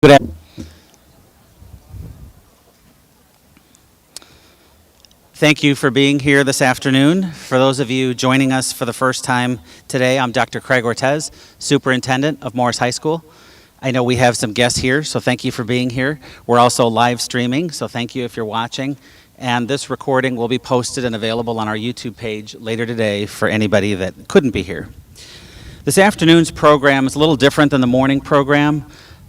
Good afternoon. Thank you for being here this afternoon. For those of you joining us for the first time today, I'm Dr. Craig Ortez, Superintendent of Morris High School. I know we have some guests here, so thank you for being here. We're also live streaming, so thank you if you're watching. And this recording will be posted and available on our YouTube page later today for anybody that couldn't be here. This afternoon's program is a little different than the morning program.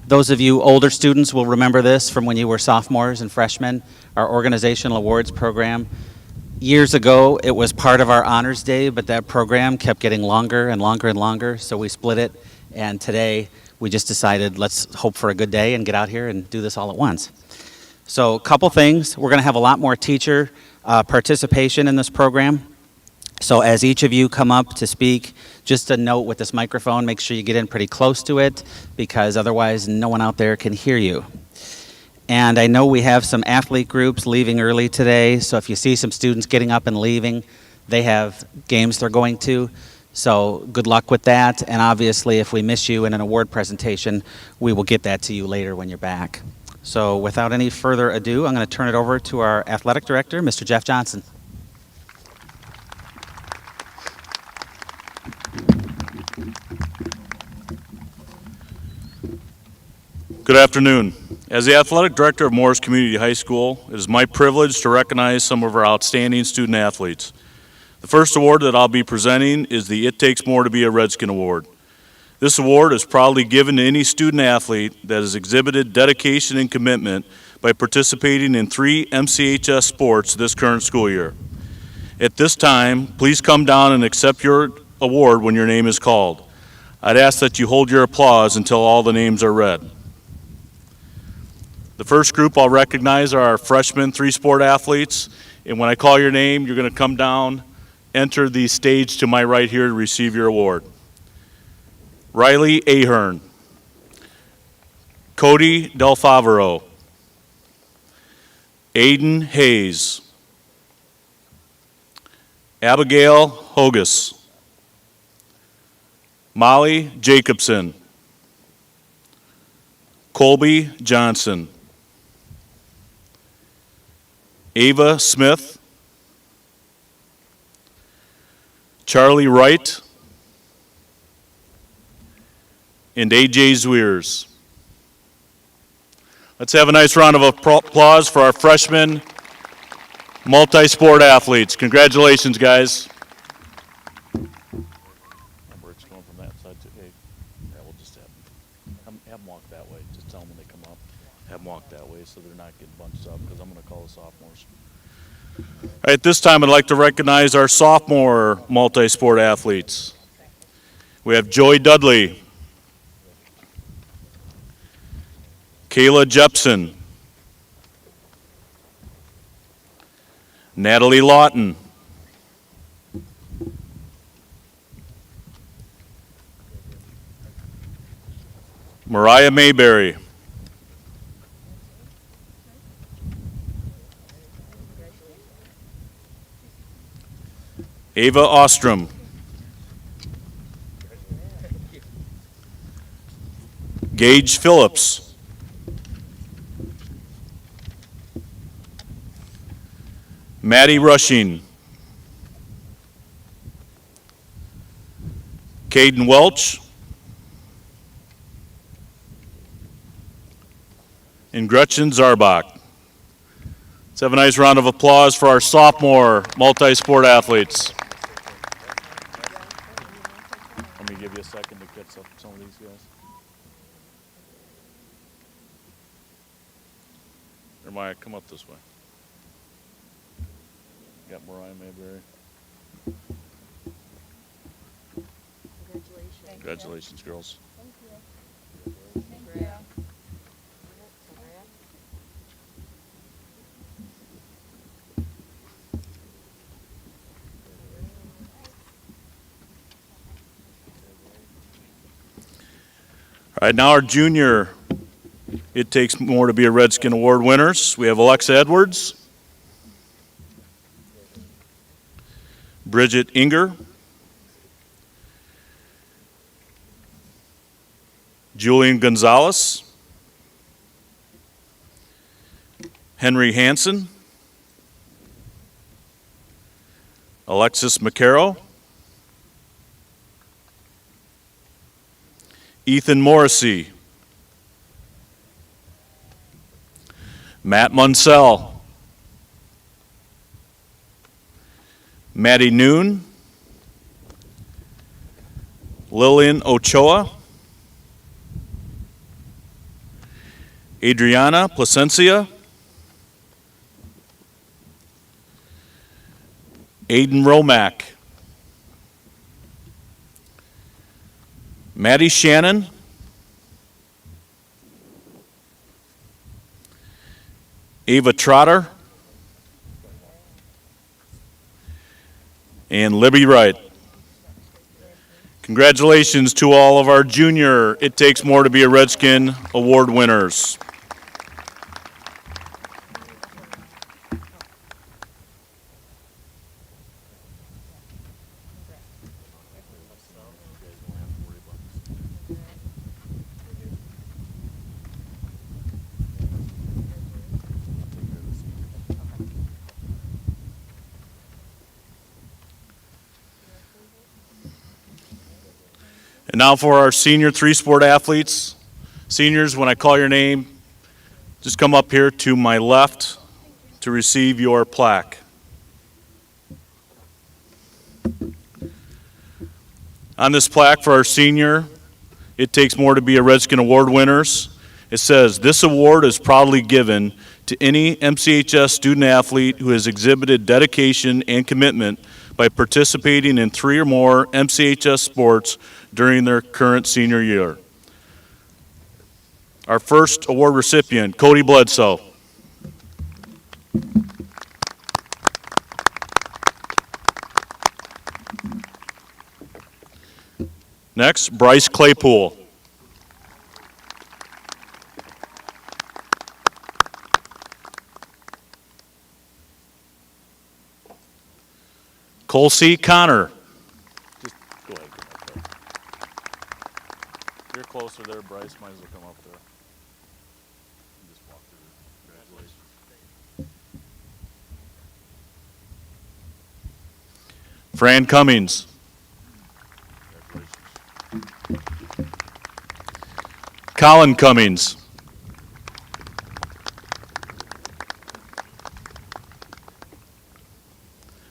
Those of you older students will remember this from when you were sophomores and freshmen, our organizational awards program. Years ago, it was part of our honors day, but that program kept getting longer and longer and longer, so we split it. And today, we just decided, let's hope for a good day and get out here and do this all at once. So a couple things. We're going to have a lot more teacher participation in this program. So as each of you come up to speak, just a note with this microphone, make sure you get in pretty close to it because otherwise no one out there can hear you. And I know we have some athlete groups leaving early today, so if you see some students getting up and leaving, they have games they're going to. So good luck with that, and obviously if we miss you in an award presentation, we will get that to you later when you're back. So without any further ado, I'm going to turn it over to our athletic director, Mr. Jeff Johnson. Good afternoon. As the athletic director of Morris Community High School, it is my privilege to recognize some of our outstanding student athletes. The first award that I'll be presenting is the It Takes More to Be a Redskin Award. This award is proudly given to any student athlete that has exhibited dedication and commitment by participating in 3 MCHS sports this current school year. At this time, please come down and accept your award when your name is called. I'd ask that you hold your applause until all the names are read. The first group I'll recognize are our freshman 3-sport athletes, and when I call your name, you're going to come down, enter the stage to my right here to receive your award. Riley Ahern, Cody Del Favaro, Aiden Hayes, Abigail Hogus, Molly Jacobson, Colby Johnson, Ava Smith, Charlie Wright, and AJ Zweers. Let's have a nice round of applause for our freshmen multi-sport athletes. Congratulations, guys. It's going from that side to, hey, yeah, we'll just have them walk that way. Just tell them when they come up, have them walk that way so they're not getting bunched up because I'm going to call the sophomores. All right, at this time, I'd like to recognize our sophomore multi-sport athletes. We have Joy Dudley, Kayla Jepson, Natalie Lawton, Mariah Mayberry, Ava Ostrom, Gage Phillips, Maddie Rushing, Caden Welch, and Gretchen Zarbach. Let's have a nice round of applause for our sophomore multi-sport athletes. Let me give you a second to get some of these guys. Jeremiah, come up this way. Got Mariah Mayberry. Congratulations. Congratulations, girls. Thank you. Thank you. All right, now our junior It Takes More to Be a Redskin Award winners. We have Alexa Edwards, Bridget Inger, Julian Gonzalez, Henry Hansen, Alexis McCarroll, Ethan Morrissey, Matt Munsell, Maddie Noon, Lillian Ochoa, Adriana Placencia, Aiden Romack, Maddie Shannon, Ava Trotter, and Libby Wright. Congratulations to all of our junior It Takes More to Be a Redskin award winners. And now for our senior three-sport athletes. Seniors, when I call your name, just come up here to my left to receive your plaque. On this plaque for our senior It Takes More to Be a Redskin award winners, it says, "This award is proudly given to any MCHS student athlete who has exhibited dedication and commitment by participating in 3 or more MCHS sports during their current senior year." Our first award recipient, Cody Bledsoe. Next, Bryce Claypool. Colsey Connor. Just go ahead. You're closer there, Bryce. Might as well come up there. Just walk through. Congratulations. Fran Cummings. Colin Cummings.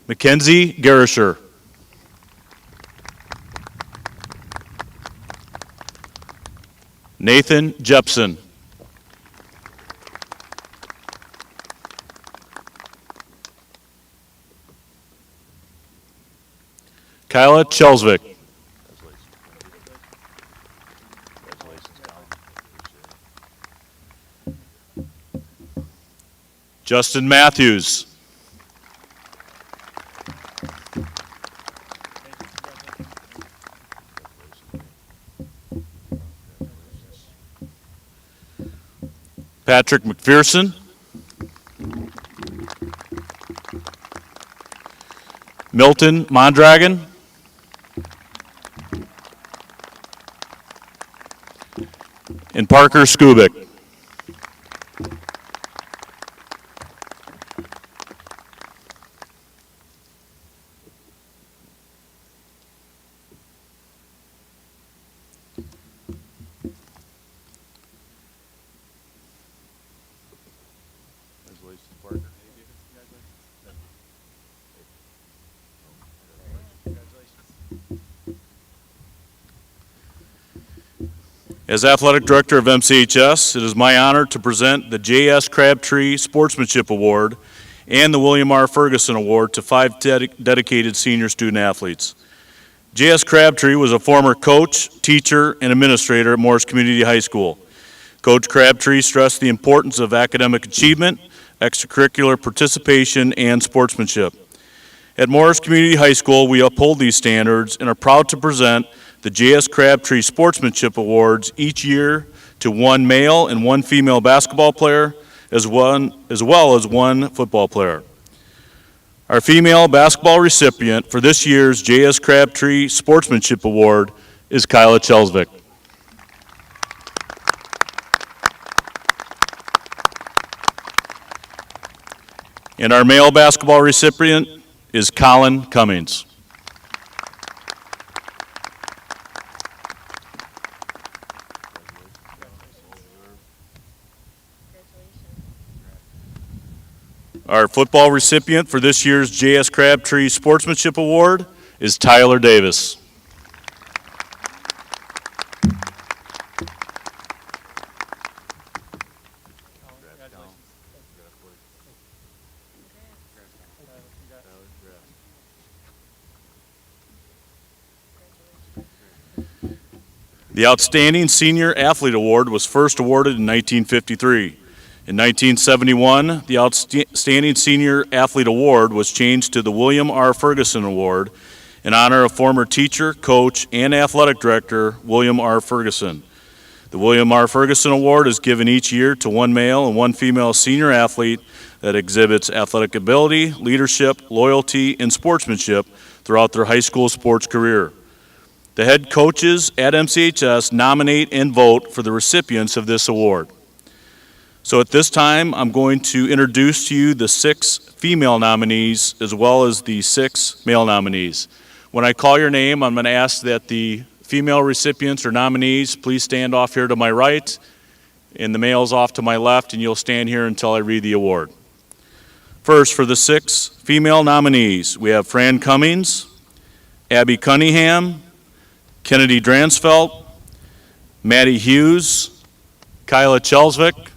Mackenzie Garisher. Nathan Jepson. Kyla Chelsvik. Justin Matthews. Patrick McPherson. Milton Mondragon. And Parker Skubik. As Athletic Director of MCHS, it is my honor to present the J.S. Crabtree Sportsmanship Award and the William R. Ferguson Award to 5 dedicated senior student athletes. J.S. Crabtree was a former coach, teacher, and administrator at Morris Community High School. Coach Crabtree stressed the importance of academic achievement, extracurricular participation, and sportsmanship. At Morris Community High School, we uphold these standards and are proud to present the J.S. Crabtree Sportsmanship Awards each year to 1 male and 1 female basketball player, as well as 1 football player. Our female basketball recipient for this year's J.S. Crabtree Sportsmanship Award is Kyla Chelsvik. And our male basketball recipient is Colin Cummings. Our football recipient for this year's J.S. Crabtree Sportsmanship Award is Tyler Davis. The Outstanding Senior Athlete Award was first awarded in 1953. In 1971, the Outstanding Senior Athlete Award was changed to the William R. Ferguson Award in honor of former teacher, coach, and athletic director William R. Ferguson. The William R. Ferguson Award is given each year to one male and one female senior athlete that exhibits athletic ability, leadership, loyalty, and sportsmanship throughout their high school sports career. The head coaches at MCHS nominate and vote for the recipients of this award. So at this time, I'm going to introduce to you the 6 female nominees as well as the 6 male nominees. When I call your name, I'm going to ask that the female recipients or nominees please stand off here to my right and the males off to my left, and you'll stand here until I read the award. First, for the 6 female nominees, we have Fran Cummings, Abby Cunningham, Kennedy Dransfeld, Maddie Hughes, Kyla Chelsvik,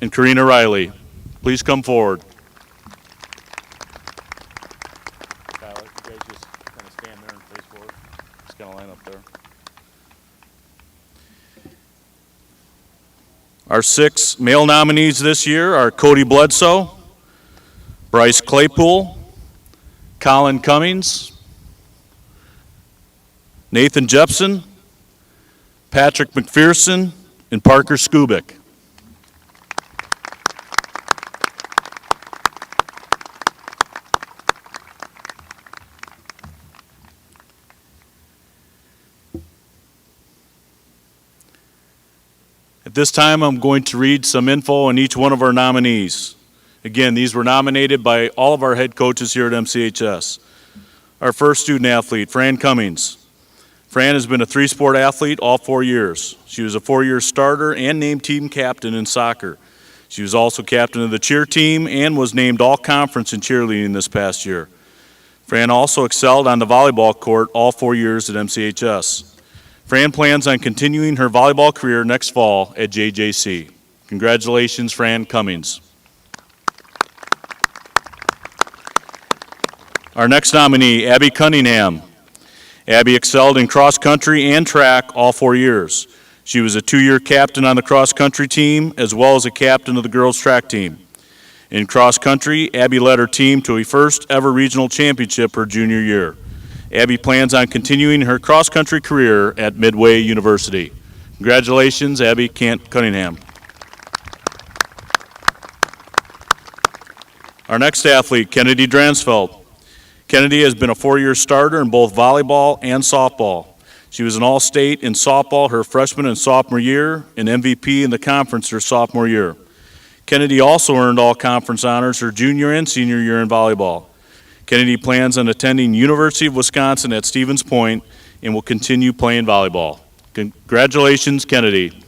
and Karina Riley. Please come forward. Kyla, you guys just kind of stand there and face forward. Just kind of line up there. Our 6 male nominees this year are Cody Bledsoe, Bryce Claypool, Colin Cummings, Nathan Jepson, Patrick McPherson, and Parker Skubik. At this time, I'm going to read some info on each one of our nominees. Again, these were nominated by all of our head coaches here at MCHS. Our first student athlete, Fran Cummings. Fran has been a 3-sport athlete all 4 years. She was a 4-year starter and named team captain in soccer. She was also captain of the cheer team and was named all-conference in cheerleading this past year. Fran also excelled on the volleyball court all 4 years at MCHS. Fran plans on continuing her volleyball career next fall at JJC. Congratulations, Fran Cummings. Our next nominee, Abby Cunningham. Abby excelled in cross country and track all 4 years. She was a 2-year captain on the cross country team as well as a captain of the girls track team. In cross country, Abby led her team to a first ever regional championship her junior year. Abby plans on continuing her cross country career at Midway University. Congratulations, Abby Cunningham. Our next athlete, Kennedy Dransfeld. Kennedy has been a 4-year starter in both volleyball and softball. She was an All-State in softball her freshman and sophomore year and MVP in the conference her sophomore year. Kennedy also earned all-conference honors her junior and senior year in volleyball. Kennedy plans on attending University of Wisconsin at Stevens Point and will continue playing volleyball. Congratulations, Kennedy.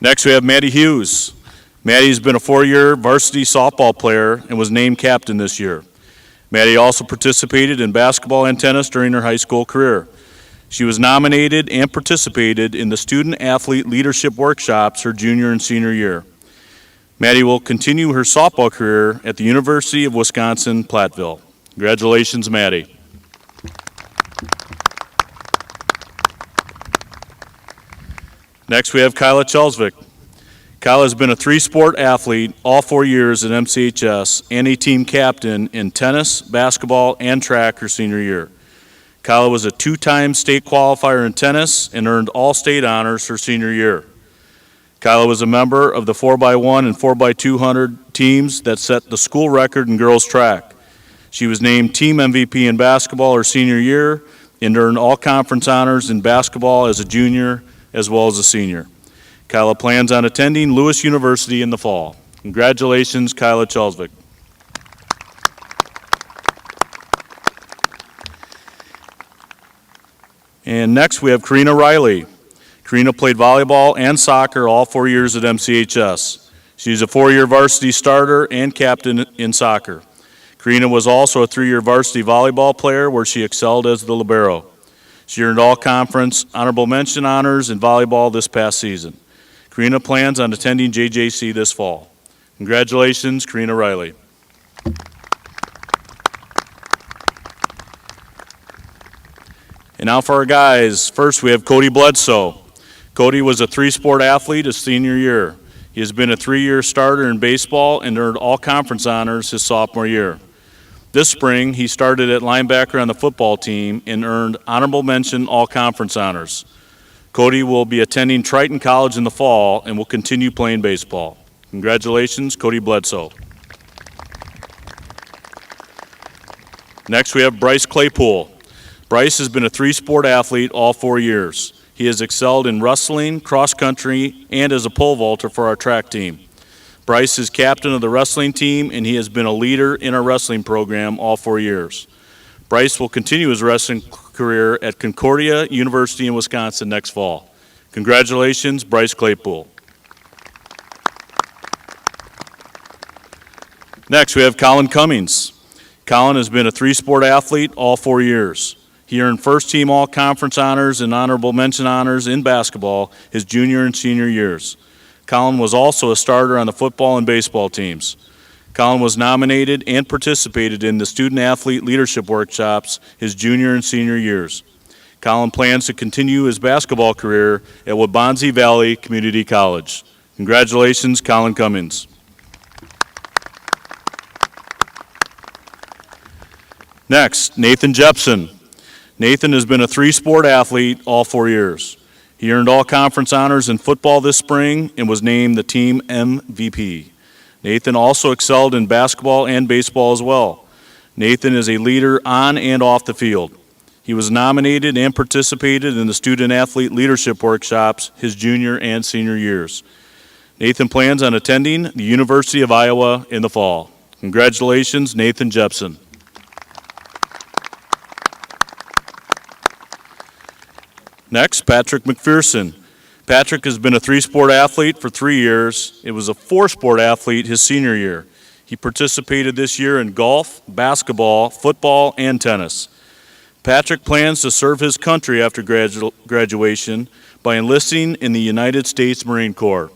Next, we have Maddie Hughes. Maddie's been a 4-year varsity softball player and was named captain this year. Maddie also participated in basketball and tennis during her high school career. She was nominated and participated in the Student Athlete Leadership Workshops her junior and senior year. Maddie will continue her softball career at the University of Wisconsin-Platteville. Congratulations, Maddie. Next, we have Kyla Chelsvik. Kyla has been a 3-sport athlete all 4 years at MCHS and a team captain in tennis, basketball, and track her senior year. Kyla was a 2-time state qualifier in tennis and earned all-state honors her senior year. Kyla was a member of the 4x1 and 4x200 teams that set the school record in girls track. She was named team MVP in basketball her senior year and earned all conference honors in basketball as a junior as well as a senior. Kyla plans on attending Lewis University in the fall. Congratulations, Kyla Chelsvik. And next we have Karina Riley. Karina played volleyball and soccer all 4 years at MCHS. She's a 4-year varsity starter and captain in soccer. Karina was also a 3-year varsity volleyball player where she excelled as the libero. She earned all conference honorable mention honors in volleyball this past season. Karina plans on attending JJC this fall. Congratulations, Karina Riley. And now for our guys. First, we have Cody Bledsoe. Cody was a 3-sport athlete his senior year. He has been a 3-year starter in baseball and earned all conference honors his sophomore year. This spring, he started at linebacker on the football team and earned honorable mention all conference honors. Cody will be attending Triton College in the fall and will continue playing baseball. Congratulations, Cody Bledsoe. Next, we have Bryce Claypool. Bryce has been a 3-sport athlete all 4 years. He has excelled in wrestling, cross country, and as a pole vaulter for our track team. Bryce is captain of the wrestling team, and he has been a leader in our wrestling program all 4 years. Bryce will continue his wrestling career at Concordia University in Wisconsin next fall. Congratulations, Bryce Claypool. Next, we have Colin Cummings. Colin has been a 3-sport athlete all 4 years. He earned first-team all-conference honors and honorable mention honors in basketball his junior and senior years. Colin was also a starter on the football and baseball teams. Colin was nominated and participated in the student-athlete leadership workshops his junior and senior years. Colin plans to continue his basketball career at Waubonsie Valley Community College. Congratulations, Colin Cummings. Next, Nathan Jepson. Nathan has been a 3-sport athlete all 4 years. He earned all conference honors in football this spring and was named the team MVP. Nathan also excelled in basketball and baseball as well. Nathan is a leader on and off the field. He was nominated and participated in the student-athlete leadership workshops his junior and senior years. Nathan plans on attending the University of Iowa in the fall. Congratulations, Nathan Jepson. Next, Patrick McPherson. Patrick has been a 3-sport athlete for 3 years. It was a 4-sport athlete his senior year. He participated this year in golf, basketball, football, and tennis. Patrick plans to serve his country after graduation by enlisting in the United States Marine Corps.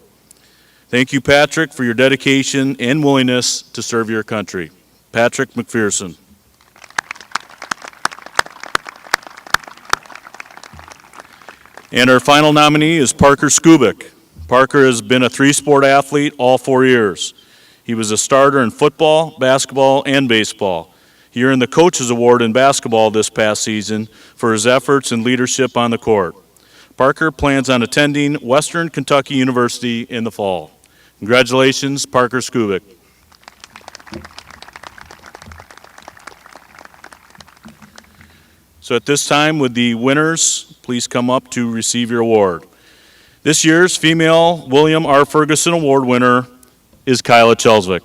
Thank you, Patrick, for your dedication and willingness to serve your country. Patrick McPherson. And our final nominee is Parker Skubik. Parker has been a 3-sport athlete all 4 years. He was a starter in football, basketball, and baseball. He earned the Coaches Award in basketball this past season for his efforts and leadership on the court. Parker plans on attending Western Kentucky University in the fall. Congratulations, Parker Skubik. So at this time, would the winners please come up to receive your award. This year's female William R. Ferguson Award winner is Kyla Chelsvik.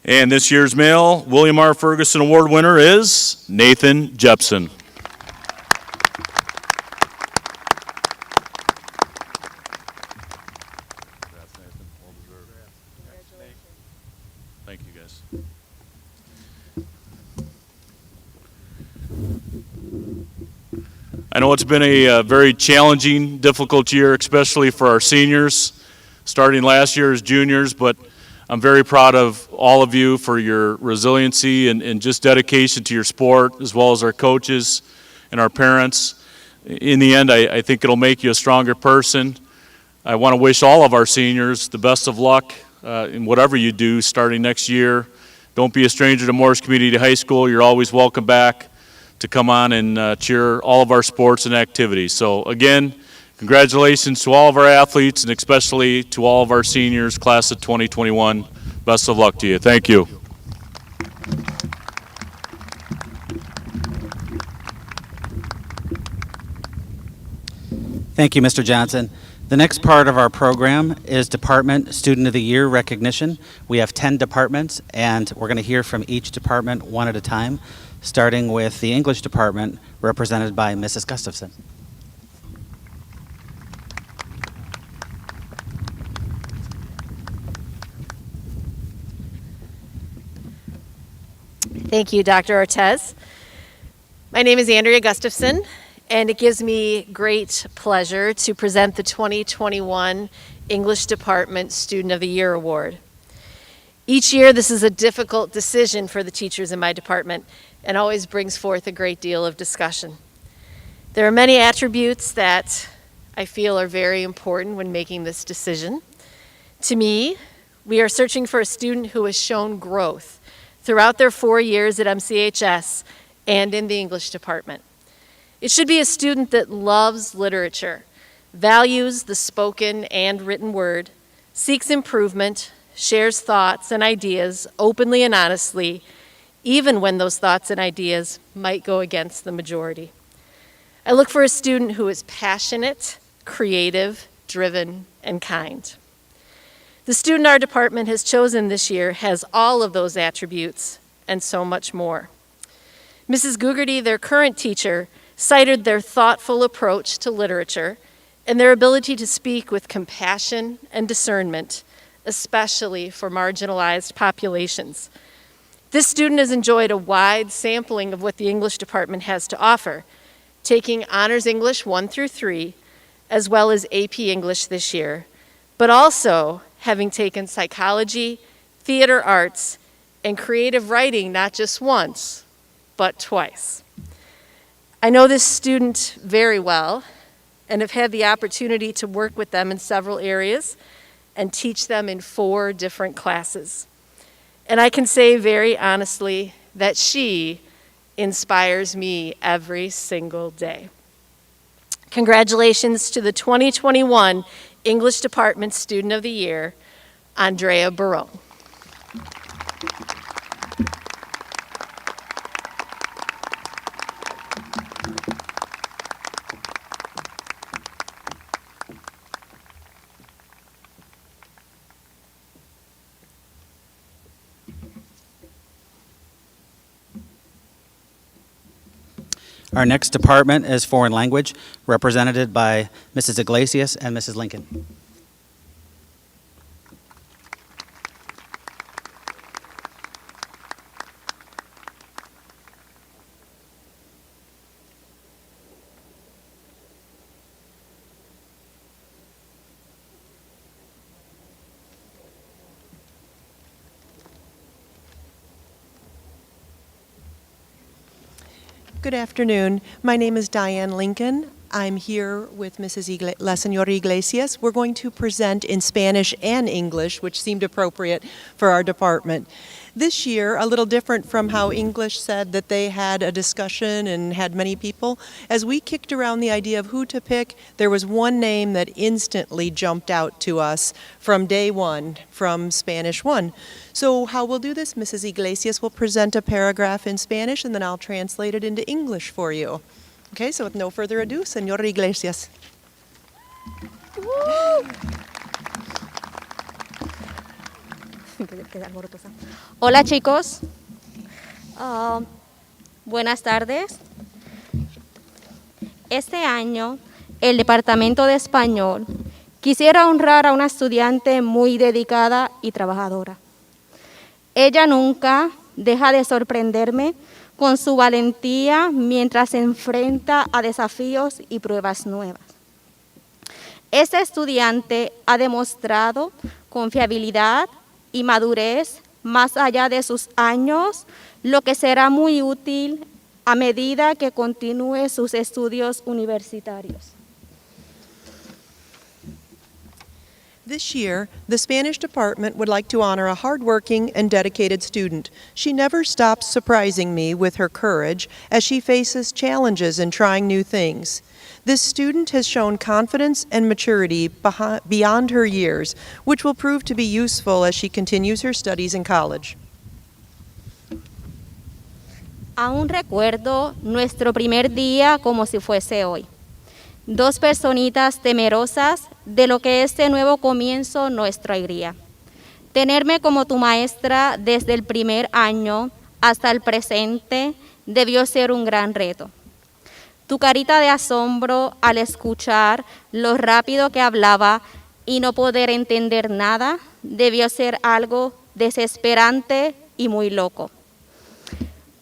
And this year's male William R. Ferguson Award winner is Nathan Jepson. Thank you, guys. I know it's been a very challenging, difficult year, especially for our seniors, starting last year as juniors, but I'm very proud of all of you for your resiliency and just dedication to your sport, as well as our coaches and our parents. In the end, I think it'll make you a stronger person. I want to wish all of our seniors the best of luck in whatever you do starting next year. Don't be a stranger to Morris Community High School. You're always welcome back to come on and cheer all of our sports and activities. So again, Congratulations to all of our athletes and especially to all of our seniors, class of 2021. Best of luck to you. Thank you. Thank you, Mr. Johnson. The next part of our program is Department Student of the Year recognition. We have 10 departments, and we're going to hear from each department one at a time, starting with the English department, represented by Mrs. Gustafson. Thank you, Dr. Ortez. My name is Andrea Gustafson, and it gives me great pleasure to present the 2021 English Department Student of the Year Award. Each year, this is a difficult decision for the teachers in my department and always brings forth a great deal of discussion. There are many attributes that I feel are very important when making this decision. To me, we are searching for a student who has shown growth throughout their 4 years at MCHS and in the English department. It should be a student that loves literature, values the spoken and written word, seeks improvement, shares thoughts and ideas openly and honestly, even when those thoughts and ideas might go against the majority. I look for a student who is passionate, creative, driven, and kind. The student our department has chosen this year has all of those attributes and so much more. Mrs. Gugerty, their current teacher, cited their thoughtful approach to literature and their ability to speak with compassion and discernment, especially for marginalized populations. This student has enjoyed a wide sampling of what the English department has to offer, taking Honors English 1 through 3, as well as AP English this year, but also having taken psychology, theater arts, and creative writing not just once, but twice. I know this student very well and have had the opportunity to work with them in several areas and teach them in 4 different classes. And I can say very honestly that she inspires me every single day. Congratulations to the 2021 English Department Student of the Year, Andrea Barone. Our next department is Foreign Language, represented by Mrs. Iglesias and Mrs. Lincoln. Good afternoon. My name is Diane Lincoln. I'm here with Mrs. La Señora Iglesias. We're going to present in Spanish and English, which seemed appropriate for our department. This year, a little different from how English said that they had a discussion and had many people. As we kicked around the idea of who to pick, there was one name that instantly jumped out to us from day one, from Spanish 1. So how we'll do this, Mrs. Iglesias will present a paragraph in Spanish and then I'll translate it into English for you. Okay, so with no further ado, Señora Iglesias. Hola chicos, buenas tardes. Este año, el Departamento de Español quisiera honrar a una estudiante muy dedicada y trabajadora. Ella nunca deja de sorprenderme con su valentía mientras se enfrenta a desafíos y pruebas nuevas. Esta estudiante ha demostrado confiabilidad y madurez más allá de sus años, lo que será muy útil a medida que continúe sus estudios universitarios. This year, the Spanish department would like to honor a hardworking and dedicated student. She never stops surprising me with her courage as she faces challenges in trying new things. This student has shown confidence and maturity beyond her years, which will prove to be useful as she continues her studies in college. Aún recuerdo nuestro primer día como si fuese hoy. Dos personitas temerosas de lo que este nuevo comienzo nos traería. Tenerme como tu maestra desde el primer año hasta el presente debió ser un gran reto. Tu carita de asombro al escuchar lo rápido que hablaba y no poder entender nada debió ser algo desesperante y muy loco.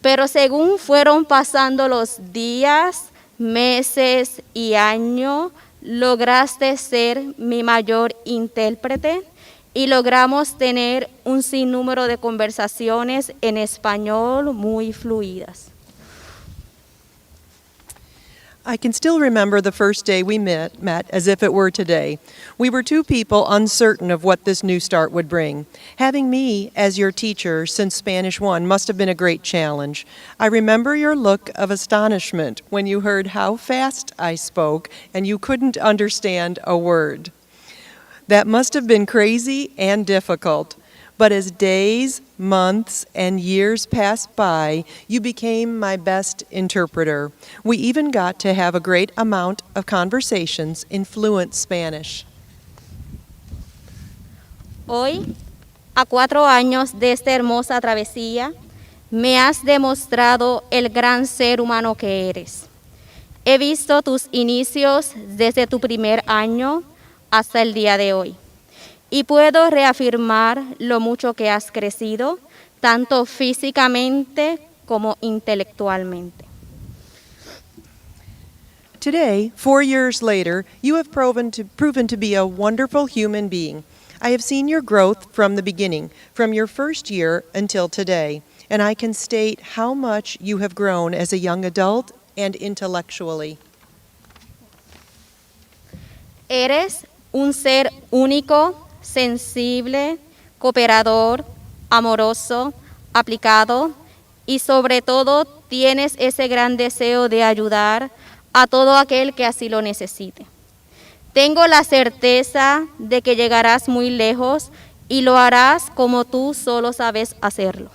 Pero según fueron pasando los días, meses y años, lograste ser mi mayor intérprete y logramos tener un sinnúmero de conversaciones en español muy fluidas. I can still remember the first day we met as if it were today. We were two people uncertain of what this new start would bring. Having me as your teacher since Spanish 1 must have been a great challenge. I remember your look of astonishment when you heard how fast I spoke and you couldn't understand a word. That must have been crazy and difficult. But as days, months, and years passed by, you became my best interpreter. We even got to have a great amount of conversations in fluent Spanish. Hoy, a 4 años de esta hermosa travesía, me has demostrado el gran ser humano que eres. He visto tus inicios desde tu primer año hasta el día de hoy. Y puedo reafirmar lo mucho que has crecido, tanto físicamente como intelectualmente. Today, 4 years later, you have proven to be a wonderful human being. I have seen your growth from the beginning, from your first year until today, and I can state how much you have grown as a young adult and intellectually. Eres un ser único, sensible, cooperador, amoroso, aplicado y sobre todo tienes ese gran deseo de ayudar a todo aquel que así lo necesite. Tengo la certeza de que llegarás muy lejos y lo harás como tú solo sabes hacerlo.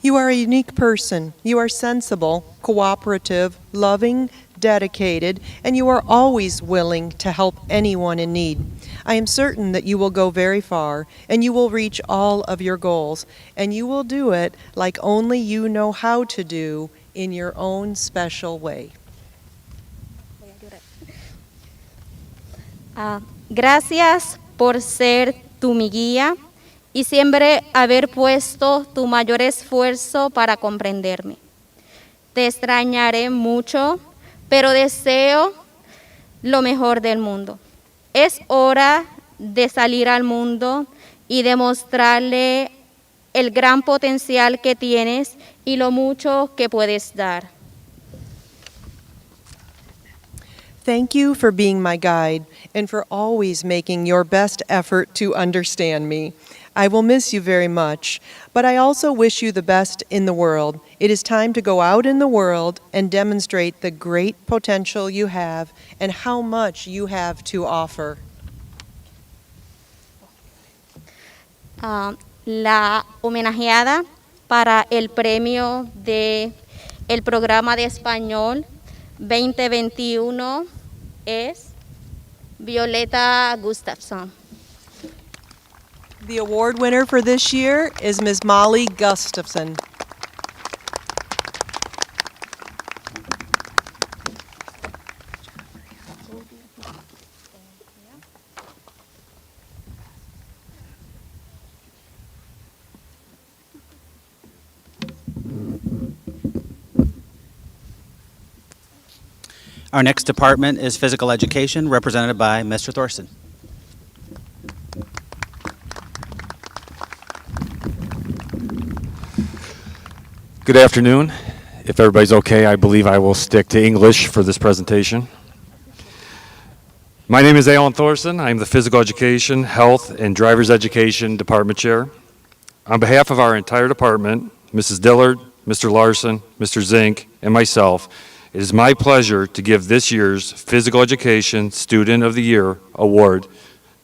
You are a unique person. You are sensible, cooperative, loving, dedicated, and you are always willing to help anyone in need. I am certain that you will go very far, and you will reach all of your goals, and you will do it like only you know how to do in your own special way. Gracias por ser tú mi guía y siempre haber puesto tu mayor esfuerzo para comprenderme. Te extrañaré mucho, pero deseo lo mejor del mundo. Es hora de salir al mundo y demostrarle el gran potencial que tienes y lo mucho que puedes dar. Thank you for being my guide and for always making your best effort to understand me. I will miss you very much, but I also wish you the best in the world. It is time to go out in the world and demonstrate the great potential you have and how much you have to offer. La homenajeada para el premio de el programa de español 2021 es Violeta Gustafson. The award winner for this year is Ms. Molly Gustafson. Our next department is physical education, represented by Mr. Thorson. Good afternoon. If everybody's okay, I believe I will stick to English for this presentation. My name is Alan Thorson. I'm the Physical Education, Health, and Driver's Education Department Chair. On behalf of our entire department, Mrs. Dillard, Mr. Larson, Mr. Zink, and myself, it is my pleasure to give this year's Physical Education Student of the Year award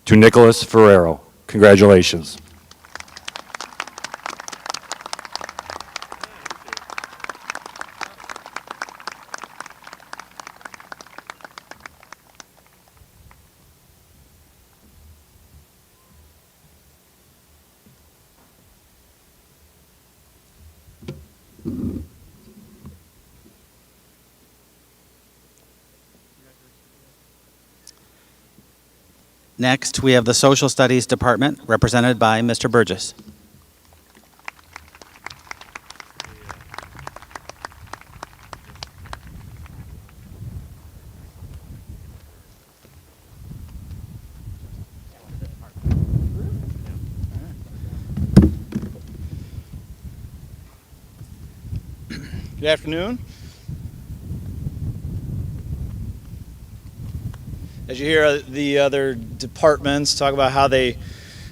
to Nicholas Ferrero. Congratulations. Next, we have the Social Studies Department, represented by Mr. Burgess. Good afternoon. As you hear the other departments talk about how they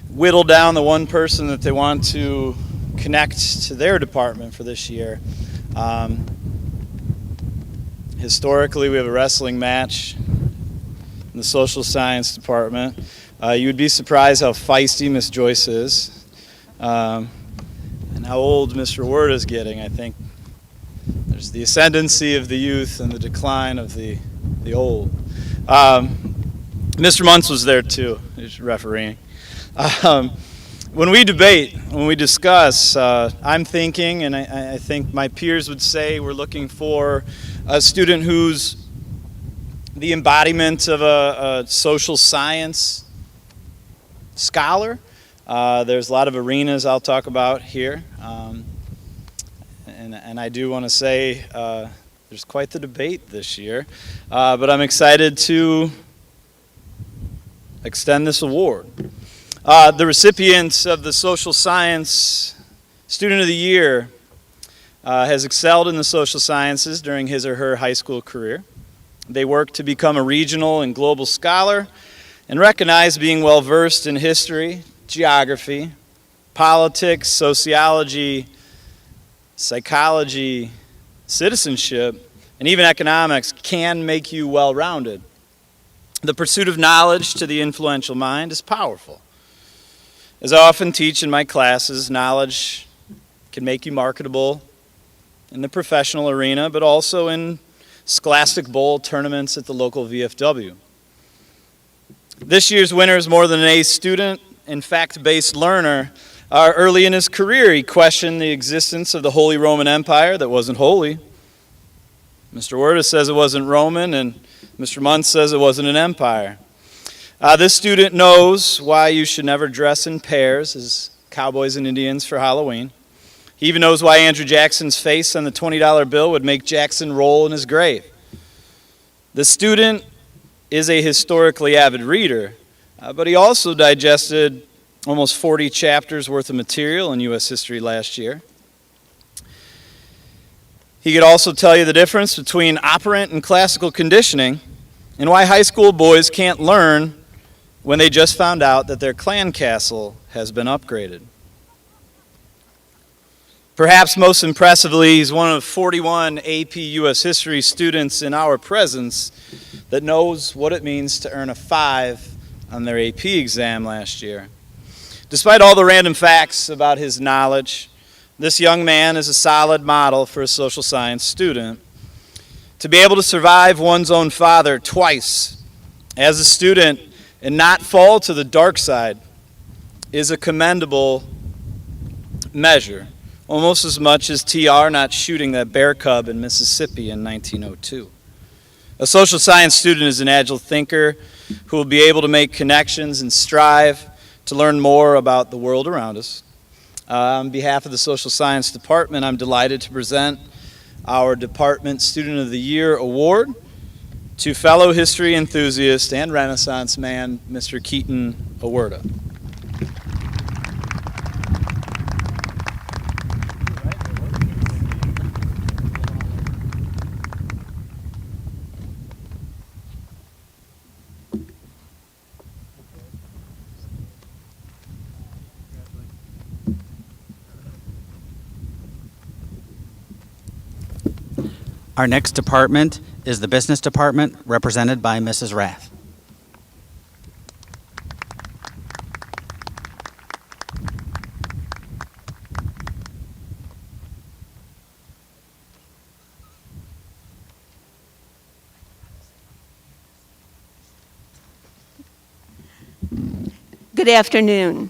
whittle down the one person that they want to connect to their department for this year. Historically, we have a wrestling match in the social science department. You would be surprised how feisty Miss Joyce is, and how old Mr. Word is getting. I think there's the ascendancy of the youth and the decline of the old. Mr. Muntz was there too, he's refereeing. When we debate, when we discuss, I'm thinking, and I think my peers would say, we're looking for a student who's the embodiment of a social science scholar. There's a lot of arenas I'll talk about here. And I do want to say there's quite the debate this year. But I'm excited to extend this award. The recipients of the Social Science Student of the Year has excelled in the social sciences during his or her high school career. They work to become a regional and global scholar and recognize being well versed in history, geography, politics, sociology, psychology, citizenship, and even economics can make you well-rounded. The pursuit of knowledge to the influential mind is powerful. As I often teach in my classes, knowledge can make you marketable in the professional arena, but also in Scholastic Bowl tournaments at the local VFW. This year's winner is more than an A student and fact-based learner. Early in his career, he questioned the existence of the Holy Roman Empire that wasn't holy. Mr. Werda says it wasn't Roman, and Mr. Muntz says it wasn't an empire. This student knows why you should never dress in pairs as cowboys and Indians for Halloween. He even knows why Andrew Jackson's face on the $20 bill would make Jackson roll in his grave. The student is a historically avid reader, but he also digested almost 40 chapters worth of material in U.S. history last year. He could also tell you the difference between operant and classical conditioning and why high school boys can't learn when they just found out that their clan castle has been upgraded. Perhaps most impressively, he's one of 41 AP U.S. history students in our presence that knows what it means to earn a 5 on their AP exam last year. Despite all the random facts about his knowledge, this young man is a solid model for a social science student. To be able to survive one's own father twice as a student and not fall to the dark side is a commendable measure, almost as much as TR not shooting that bear cub in Mississippi in 1902. A social science student is an agile thinker who will be able to make connections and strive to learn more about the world around us. On behalf of the Social Science Department, I'm delighted to present our Department Student of the Year Award to fellow history enthusiast and Renaissance man, Mr. Keaton Awerda. Our next department is the Business Department, represented by Mrs. Rath. Good afternoon.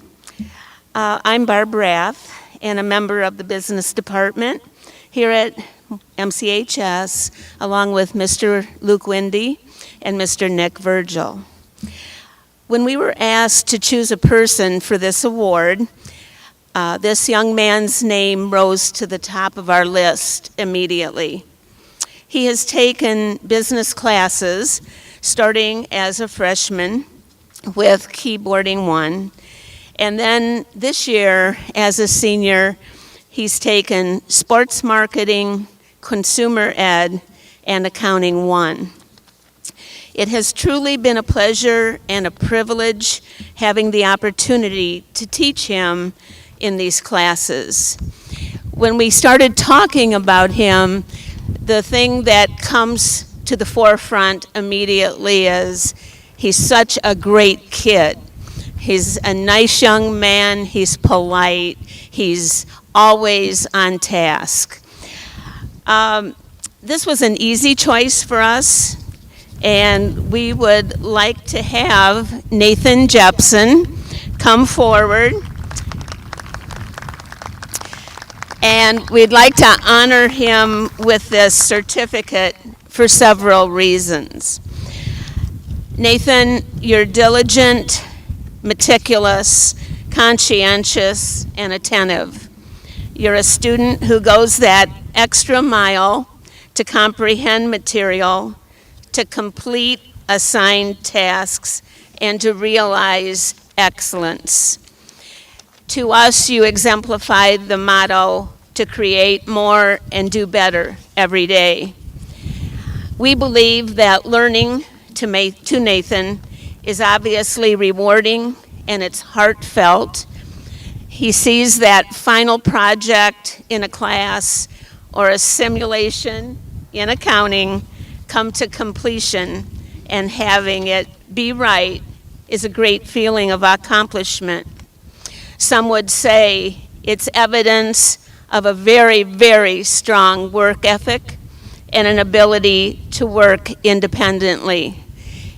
I'm Barb Rath, and a member of the Business Department here at MCHS, along with Mr. Luke Windy and Mr. Nick Virgil. When we were asked to choose a person for this award, this young man's name rose to the top of our list immediately. He has taken business classes starting as a freshman with Keyboarding 1, and then this year as a senior, he's taken Sports Marketing, Consumer Ed, and Accounting 1. It has truly been a pleasure and a privilege having the opportunity to teach him in these classes. When we started talking about him, the thing that comes to the forefront immediately is he's such a great kid. He's a nice young man, he's polite, he's always on task. This was an easy choice for us, and we would like to have Nathan Jepson come forward. And we'd like to honor him with this certificate for several reasons. Nathan, you're diligent, meticulous, conscientious, and attentive. You're a student who goes that extra mile to comprehend material, to complete assigned tasks, and to realize excellence. To us, you exemplified the motto to create more and do better every day. We believe that learning to Nathan is obviously rewarding and it's heartfelt. He sees that final project in a class or a simulation in accounting come to completion, and having it be right is a great feeling of accomplishment. Some would say it's evidence of a very, very strong work ethic and an ability to work independently.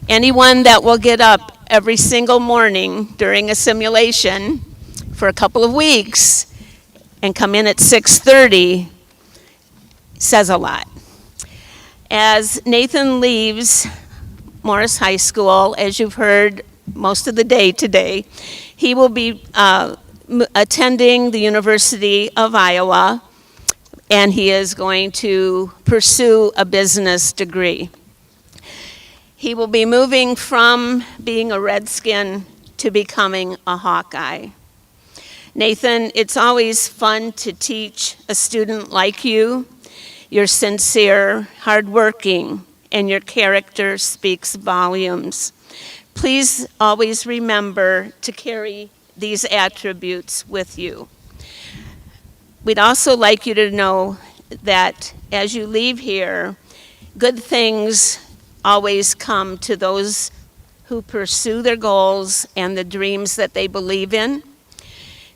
Anyone that will get up every single morning during a simulation for a couple of weeks and come in at 6:30 says a lot. As Nathan leaves Morris High School, as you've heard most of the day today, he will be attending the University of Iowa, and he is going to pursue a business degree. He will be moving from being a Redskin to becoming a Hawkeye. Nathan, it's always fun to teach a student like you. You're sincere, hardworking, and your character speaks volumes. Please always remember to carry these attributes with you. We'd also like you to know that as you leave here, good things always come to those who pursue their goals and the dreams that they believe in.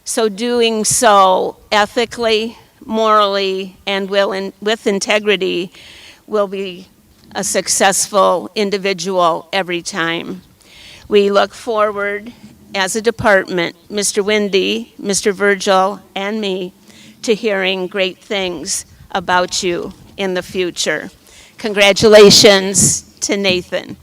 So doing so ethically, morally, and with integrity will be a successful individual every time. We look forward as a department, Mr. Windy, Mr. Virgil, and me, to hearing great things about you in the future. Congratulations to Nathan.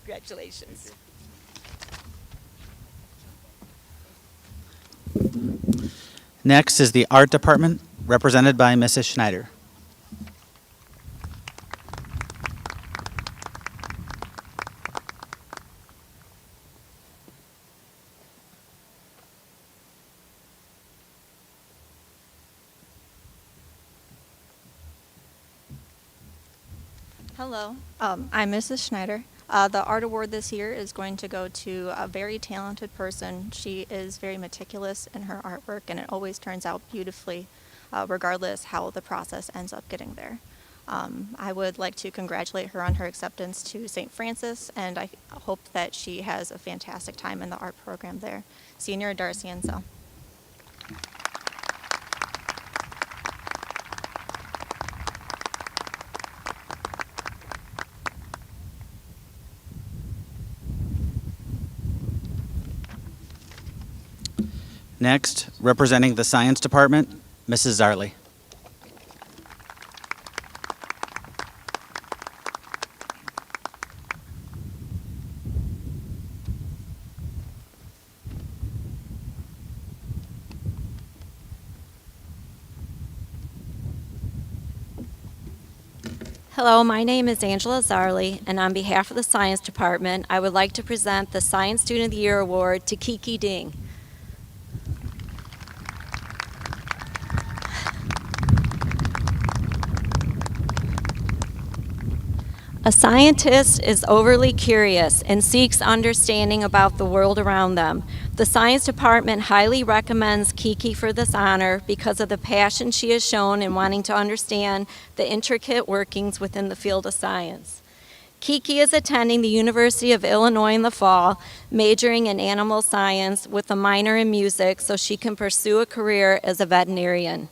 Congratulations. Next is the Art Department, represented by Mrs. Schneider. Hello, I'm Mrs. Schneider. The art award this year is going to go to a very talented person. She is very meticulous in her artwork, and it always turns out beautifully, regardless how the process ends up getting there. I would like to congratulate her on her acceptance to St. Francis, and I hope that she has a fantastic time in the art program there. Senior Darcy Ansel. Next, representing the Science Department, Mrs. Zarley. Hello, my name is Angela Zarley, and on behalf of the Science Department, I would like to present the Science Student of the Year Award to Kiki Ding. A scientist is overly curious and seeks understanding about the world around them. The Science Department highly recommends Kiki for this honor because of the passion she has shown in wanting to understand the intricate workings within the field of science. Kiki is attending the University of Illinois in the fall, majoring in animal science with a minor in music so she can pursue a career as a veterinarian.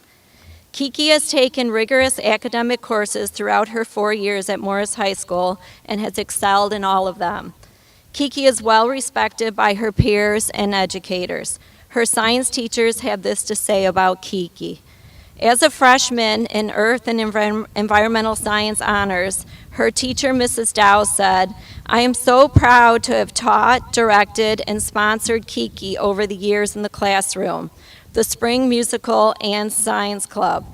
Kiki has taken rigorous academic courses throughout her 4 years at Morris High School and has excelled in all of them. Kiki is well respected by her peers and educators. Her science teachers have this to say about Kiki. As a freshman in Earth and Environmental Science honors, her teacher, Mrs. Dow, said, "I am so proud to have taught, directed, and sponsored Kiki over the years in the classroom, the Spring Musical, and Science Club.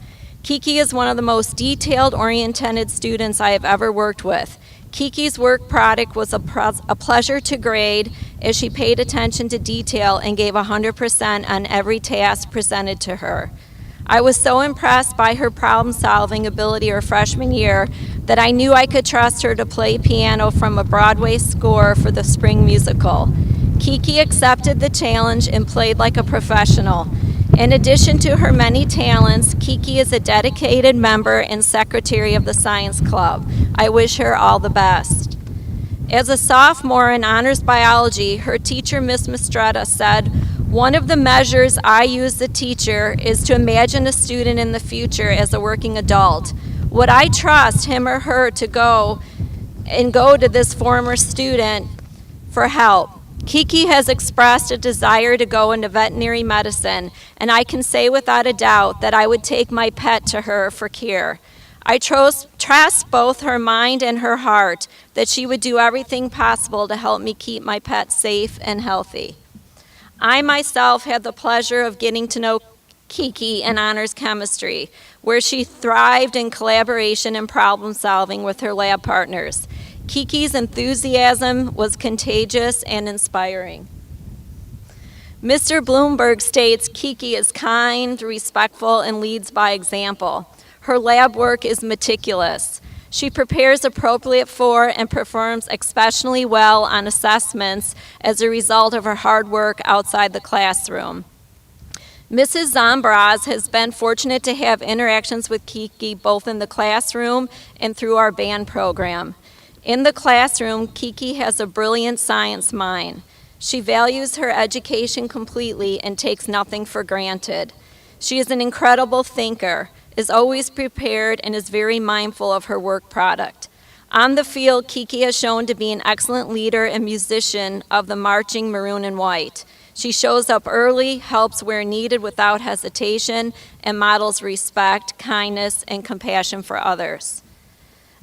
Kiki is one of the most detailed-oriented students I have ever worked with. Kiki's work product was a pleasure to grade as she paid attention to detail and gave 100% on every task presented to her. I was so impressed by her problem-solving ability her freshman year that I knew I could trust her to play piano from a Broadway score for the Spring Musical. Kiki accepted the challenge and played like a professional. In addition to her many talents, Kiki is a dedicated member and secretary of the Science Club. I wish her all the best." As a sophomore in honors biology, her teacher, Miss Mistretta, said, "One of the measures I use as a teacher is to imagine a student in the future as a working adult. Would I trust him or her to go to this former student for help? Kiki has expressed a desire to go into veterinary medicine, and I can say without a doubt that I would take my pet to her for care. I trust both her mind and her heart that she would do everything possible to help me keep my pet safe and healthy." I myself had the pleasure of getting to know Kiki in honors chemistry, where she thrived in collaboration and problem solving with her lab partners. Kiki's enthusiasm was contagious and inspiring. Mr. Bloomberg states Kiki is kind, respectful, and leads by example. Her lab work is meticulous. She prepares appropriate for and performs exceptionally well on assessments as a result of her hard work outside the classroom. Mrs. Zombraz has been fortunate to have interactions with Kiki both in the classroom and through our band program. In the classroom, Kiki has a brilliant science mind. She values her education completely and takes nothing for granted. She is an incredible thinker, is always prepared, and is very mindful of her work product. On the field, Kiki has shown to be an excellent leader and musician of the marching maroon and white. She shows up early, helps where needed without hesitation, and models respect, kindness, and compassion for others.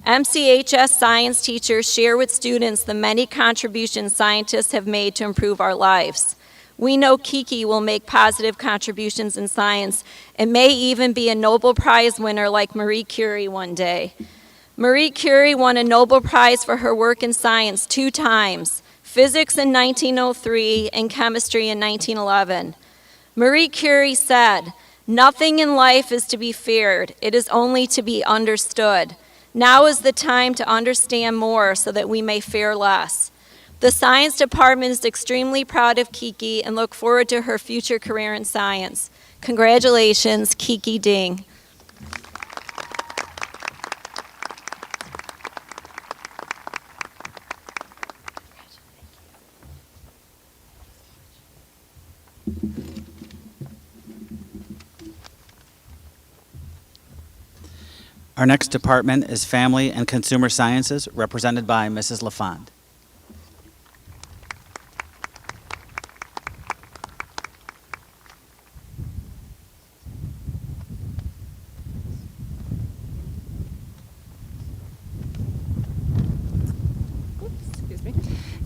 MCHS science teachers share with students the many contributions scientists have made to improve our lives. We know Kiki will make positive contributions in science and may even be a Nobel Prize winner like Marie Curie one day. Marie Curie won a Nobel Prize for her work in science 2 times, physics in 1903 and chemistry in 1911. Marie Curie said, "Nothing in life is to be feared, it is only to be understood. Now is the time to understand more so that we may fear less. The science department is extremely proud of Kiki and look forward to her future career in science. Congratulations, Kiki Ding. Our next department is Family and Consumer Sciences, represented by Mrs. LaFond.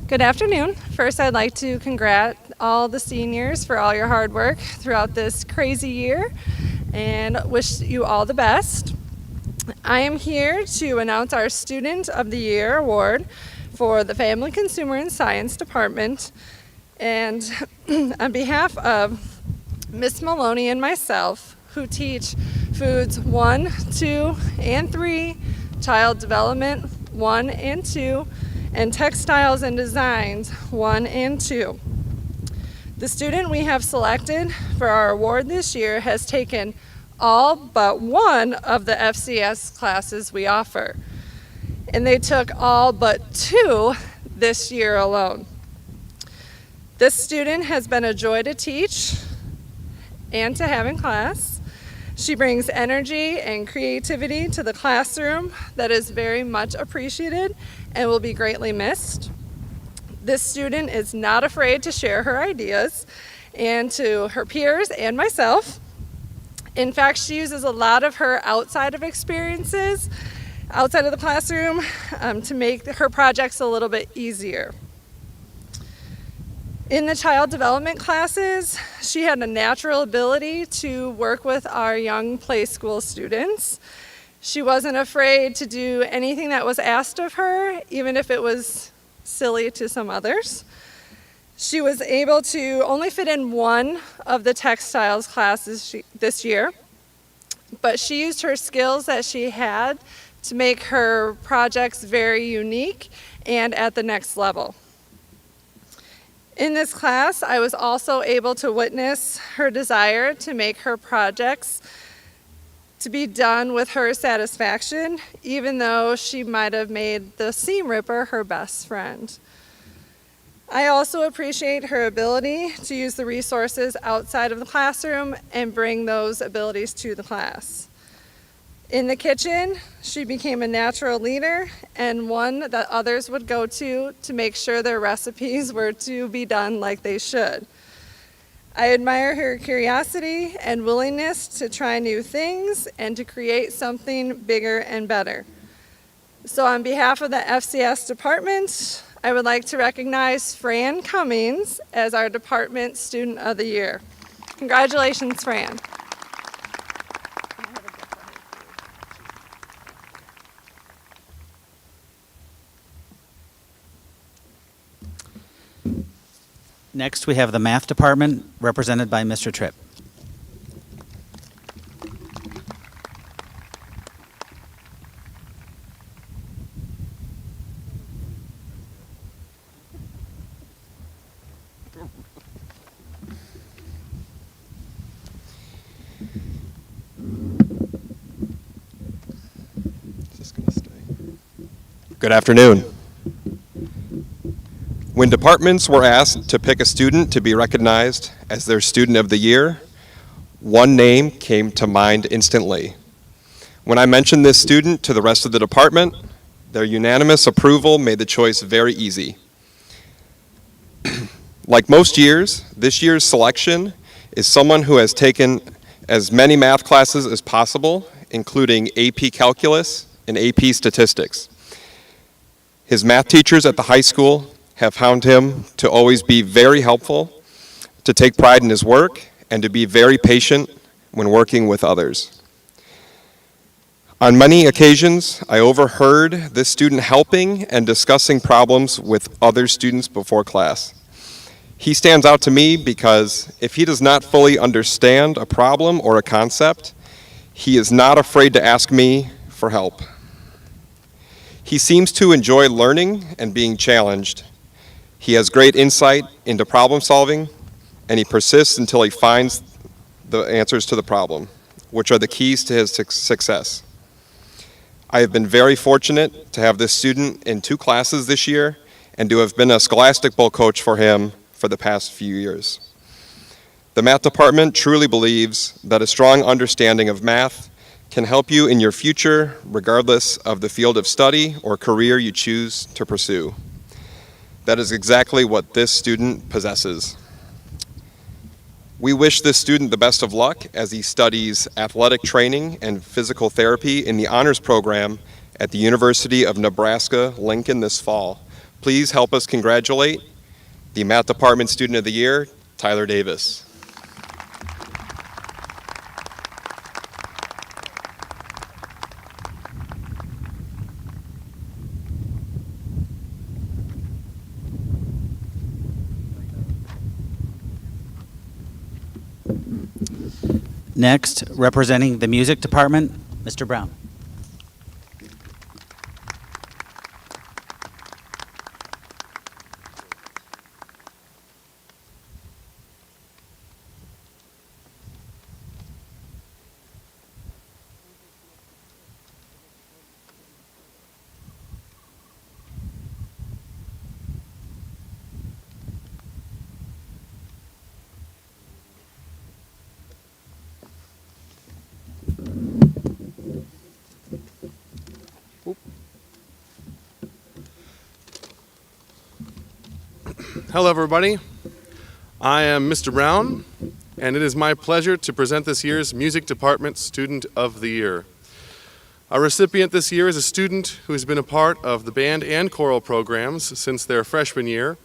Good afternoon. First, I'd like to congratulate all the seniors for all your hard work throughout this crazy year and wish you all the best. I am here to announce our Student of the Year award for the Family, Consumer, and Science Department. And on behalf of Miss Maloney and myself, who teach Foods 1, 2, and 3, Child Development 1 and 2, and Textiles and Designs 1 and 2. The student we have selected for our award this year has taken all but one of the FCS classes we offer, and they took all but 2 this year alone. This student has been a joy to teach and to have in class. She brings energy and creativity to the classroom that is very much appreciated and will be greatly missed. This student is not afraid to share her ideas and to her peers and myself. In fact, she uses a lot of her outside of experiences, outside of the classroom, to make her projects a little bit easier. In the child development classes, she had a natural ability to work with our young play school students. She wasn't afraid to do anything that was asked of her, even if it was silly to some others. She was able to only fit in one of the textiles classes this year, but she used her skills that she had to make her projects very unique and at the next level. In this class, I was also able to witness her desire to make her projects to be done with her satisfaction, even though she might have made the seam ripper her best friend. I also appreciate her ability to use the resources outside of the classroom and bring those abilities to the class. In the kitchen, she became a natural leader and one that others would go to make sure their recipes were to be done like they should. I admire her curiosity and willingness to try new things and to create something bigger and better. So on behalf of the FCS department, I would like to recognize Fran Cummings as our Department Student of the Year. Congratulations, Fran. Next, we have the Math Department, represented by Mr. Tripp. Good afternoon. When departments were asked to pick a student to be recognized as their Student of the Year, one name came to mind instantly. When I mentioned this student to the rest of the department, their unanimous approval made the choice very easy. Like most years, this year's selection is someone who has taken as many math classes as possible, including AP Calculus and AP Statistics. His math teachers at the high school have found him to always be very helpful, to take pride in his work, and to be very patient when working with others. On many occasions, I overheard this student helping and discussing problems with other students before class. He stands out to me because if he does not fully understand a problem or a concept, he is not afraid to ask me for help. He seems to enjoy learning and being challenged. He has great insight into problem solving, and he persists until he finds the answers to the problem, which are the keys to his success. I have been very fortunate to have this student in 2 classes this year and to have been a Scholastic Bowl coach for him for the past few years. The math department truly believes that a strong understanding of math can help you in your future, regardless of the field of study or career you choose to pursue. That is exactly what this student possesses. We wish this student the best of luck as he studies athletic training and physical therapy in the honors program at the University of Nebraska-Lincoln this fall. Please help us congratulate the Math Department Student of the Year, Tyler Davis. Next, representing the music department, Mr. Brown. Hello, everybody. I am Mr. Brown, and it is my pleasure to present this year's Music Department Student of the Year. Our recipient this year is a student who has been a part of the band and choral programs since their freshman year.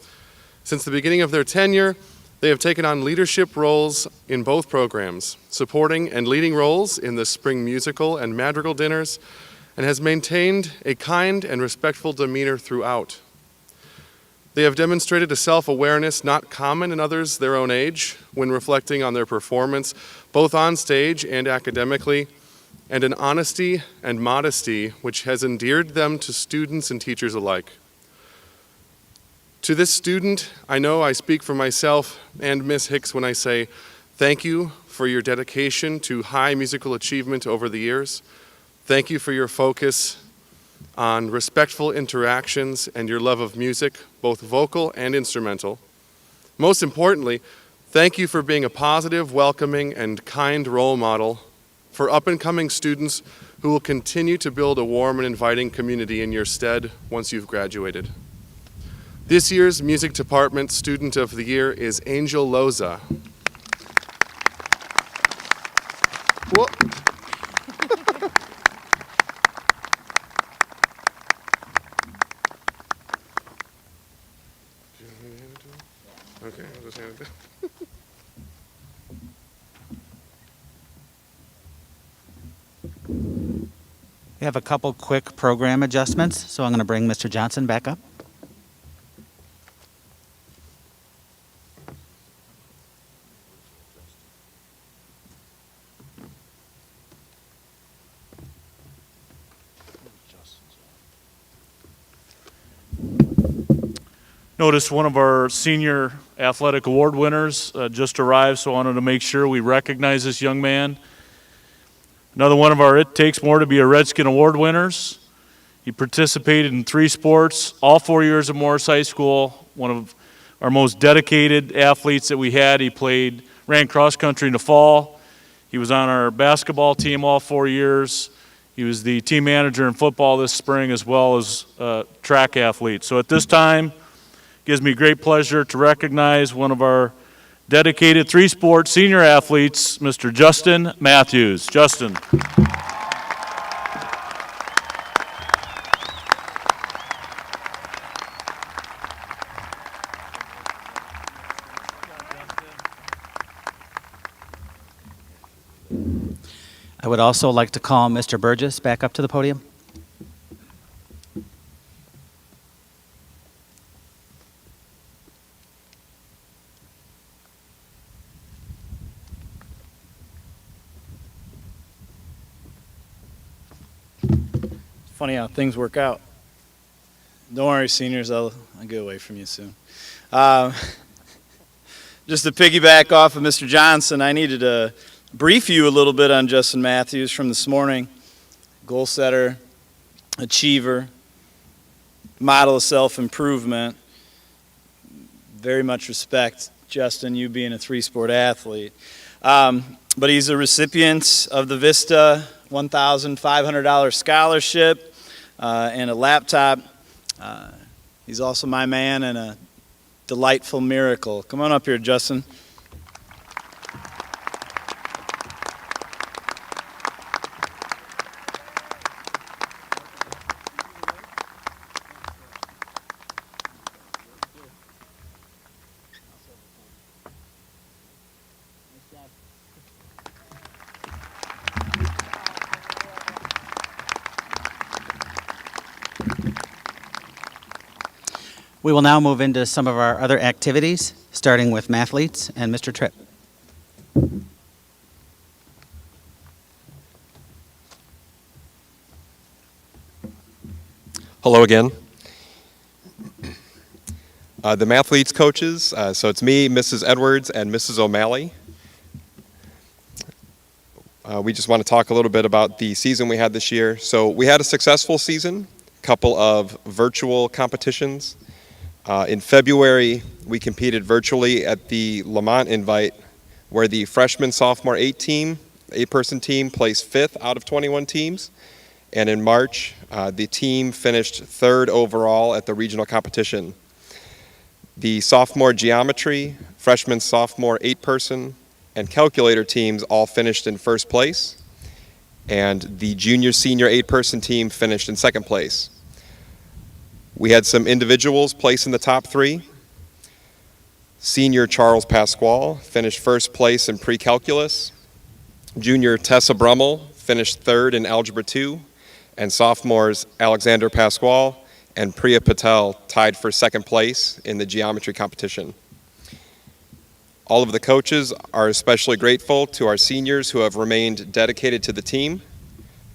Since the beginning of their tenure, they have taken on leadership roles in both programs, supporting and leading roles in the spring musical and madrigal dinners, and has maintained a kind and respectful demeanor throughout. They have demonstrated a self-awareness not common in others their own age when reflecting on their performance, both on stage and academically, and an honesty and modesty which has endeared them to students and teachers alike. To this student, I know I speak for myself and Ms. Hicks when I say thank you for your dedication to high musical achievement over the years. Thank you for your focus on respectful interactions and your love of music, both vocal and instrumental. Most importantly, thank you for being a positive, welcoming, and kind role model for up-and-coming students who will continue to build a warm and inviting community in your stead once you've graduated. This year's Music Department Student of the Year is Angel Loza. Whoa. Okay, I'll just hand it down. We have a couple quick program adjustments, so I'm going to bring Mr. Johnson back up. Notice one of our senior athletic award winners just arrived, so I wanted to make sure we recognize this young man. Another one of our It Takes More to Be a Redskin award winners. He participated in 3 sports, all 4 years at Morris High School. One of our most dedicated athletes that we had. He ran cross country in the fall. He was on our basketball team all 4 years. He was the team manager in football this spring, as well as track athlete. So at this time, gives me great pleasure to recognize one of our dedicated 3-sport senior athletes, Mr. Justin Matthews. Justin. I would also like to call Mr. Burgess back up to the podium. Funny how things work out. Don't worry, seniors, I'll get away from you soon. Just to piggyback off of Mr. Johnson, I needed to brief you a little bit on Justin Matthews from this morning. Goal setter, achiever, model of self-improvement. Very much respect, Justin, you being a three-sport athlete. But he's a recipient of the Vista $1,500 scholarship and a laptop. He's also my man and a delightful miracle. Come on up here, Justin. We will now move into some of our other activities, starting with Mathletes and Mr. Tripp. Hello again. The Mathletes coaches, so it's me, Mrs. Edwards, and Mrs. O'Malley. We just want to talk a little bit about the season we had this year. So we had a successful season, a couple of virtual competitions. In February, we competed virtually at the Lamont Invite, where the freshman-sophomore 8-person team placed 5th out of 21 teams. And in March, the team finished 3rd overall at the regional competition. The sophomore geometry, freshman-sophomore 8-person, and calculator teams all finished in 1st place. And the junior-senior 8-person team finished in 2nd place. We had some individuals place in the top 3. Senior Charles Pasquale finished 1st place in pre-calculus. Junior Tessa Brummel finished 3rd in Algebra 2. And sophomores Alexander Pasquale and Priya Patel tied for 2nd place in the geometry competition. All of the coaches are especially grateful to our seniors who have remained dedicated to the team.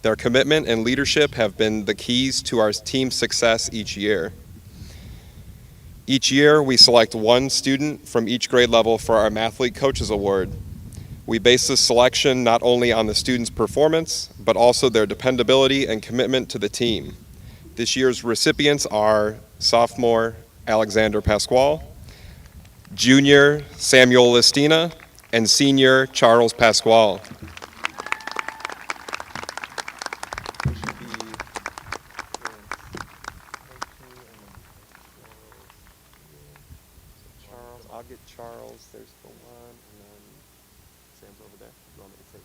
Their commitment and leadership have been the keys to our team's success each year. Each year, we select one student from each grade level for our Mathlete Coaches Award. We base this selection not only on the student's performance, but also their dependability and commitment to the team. This year's recipients are sophomore Alexander Pasquale, junior Samuel Listina, and senior Charles Pasquale. I'll get Charles, there's the one, and then Sam's over there. You want me to take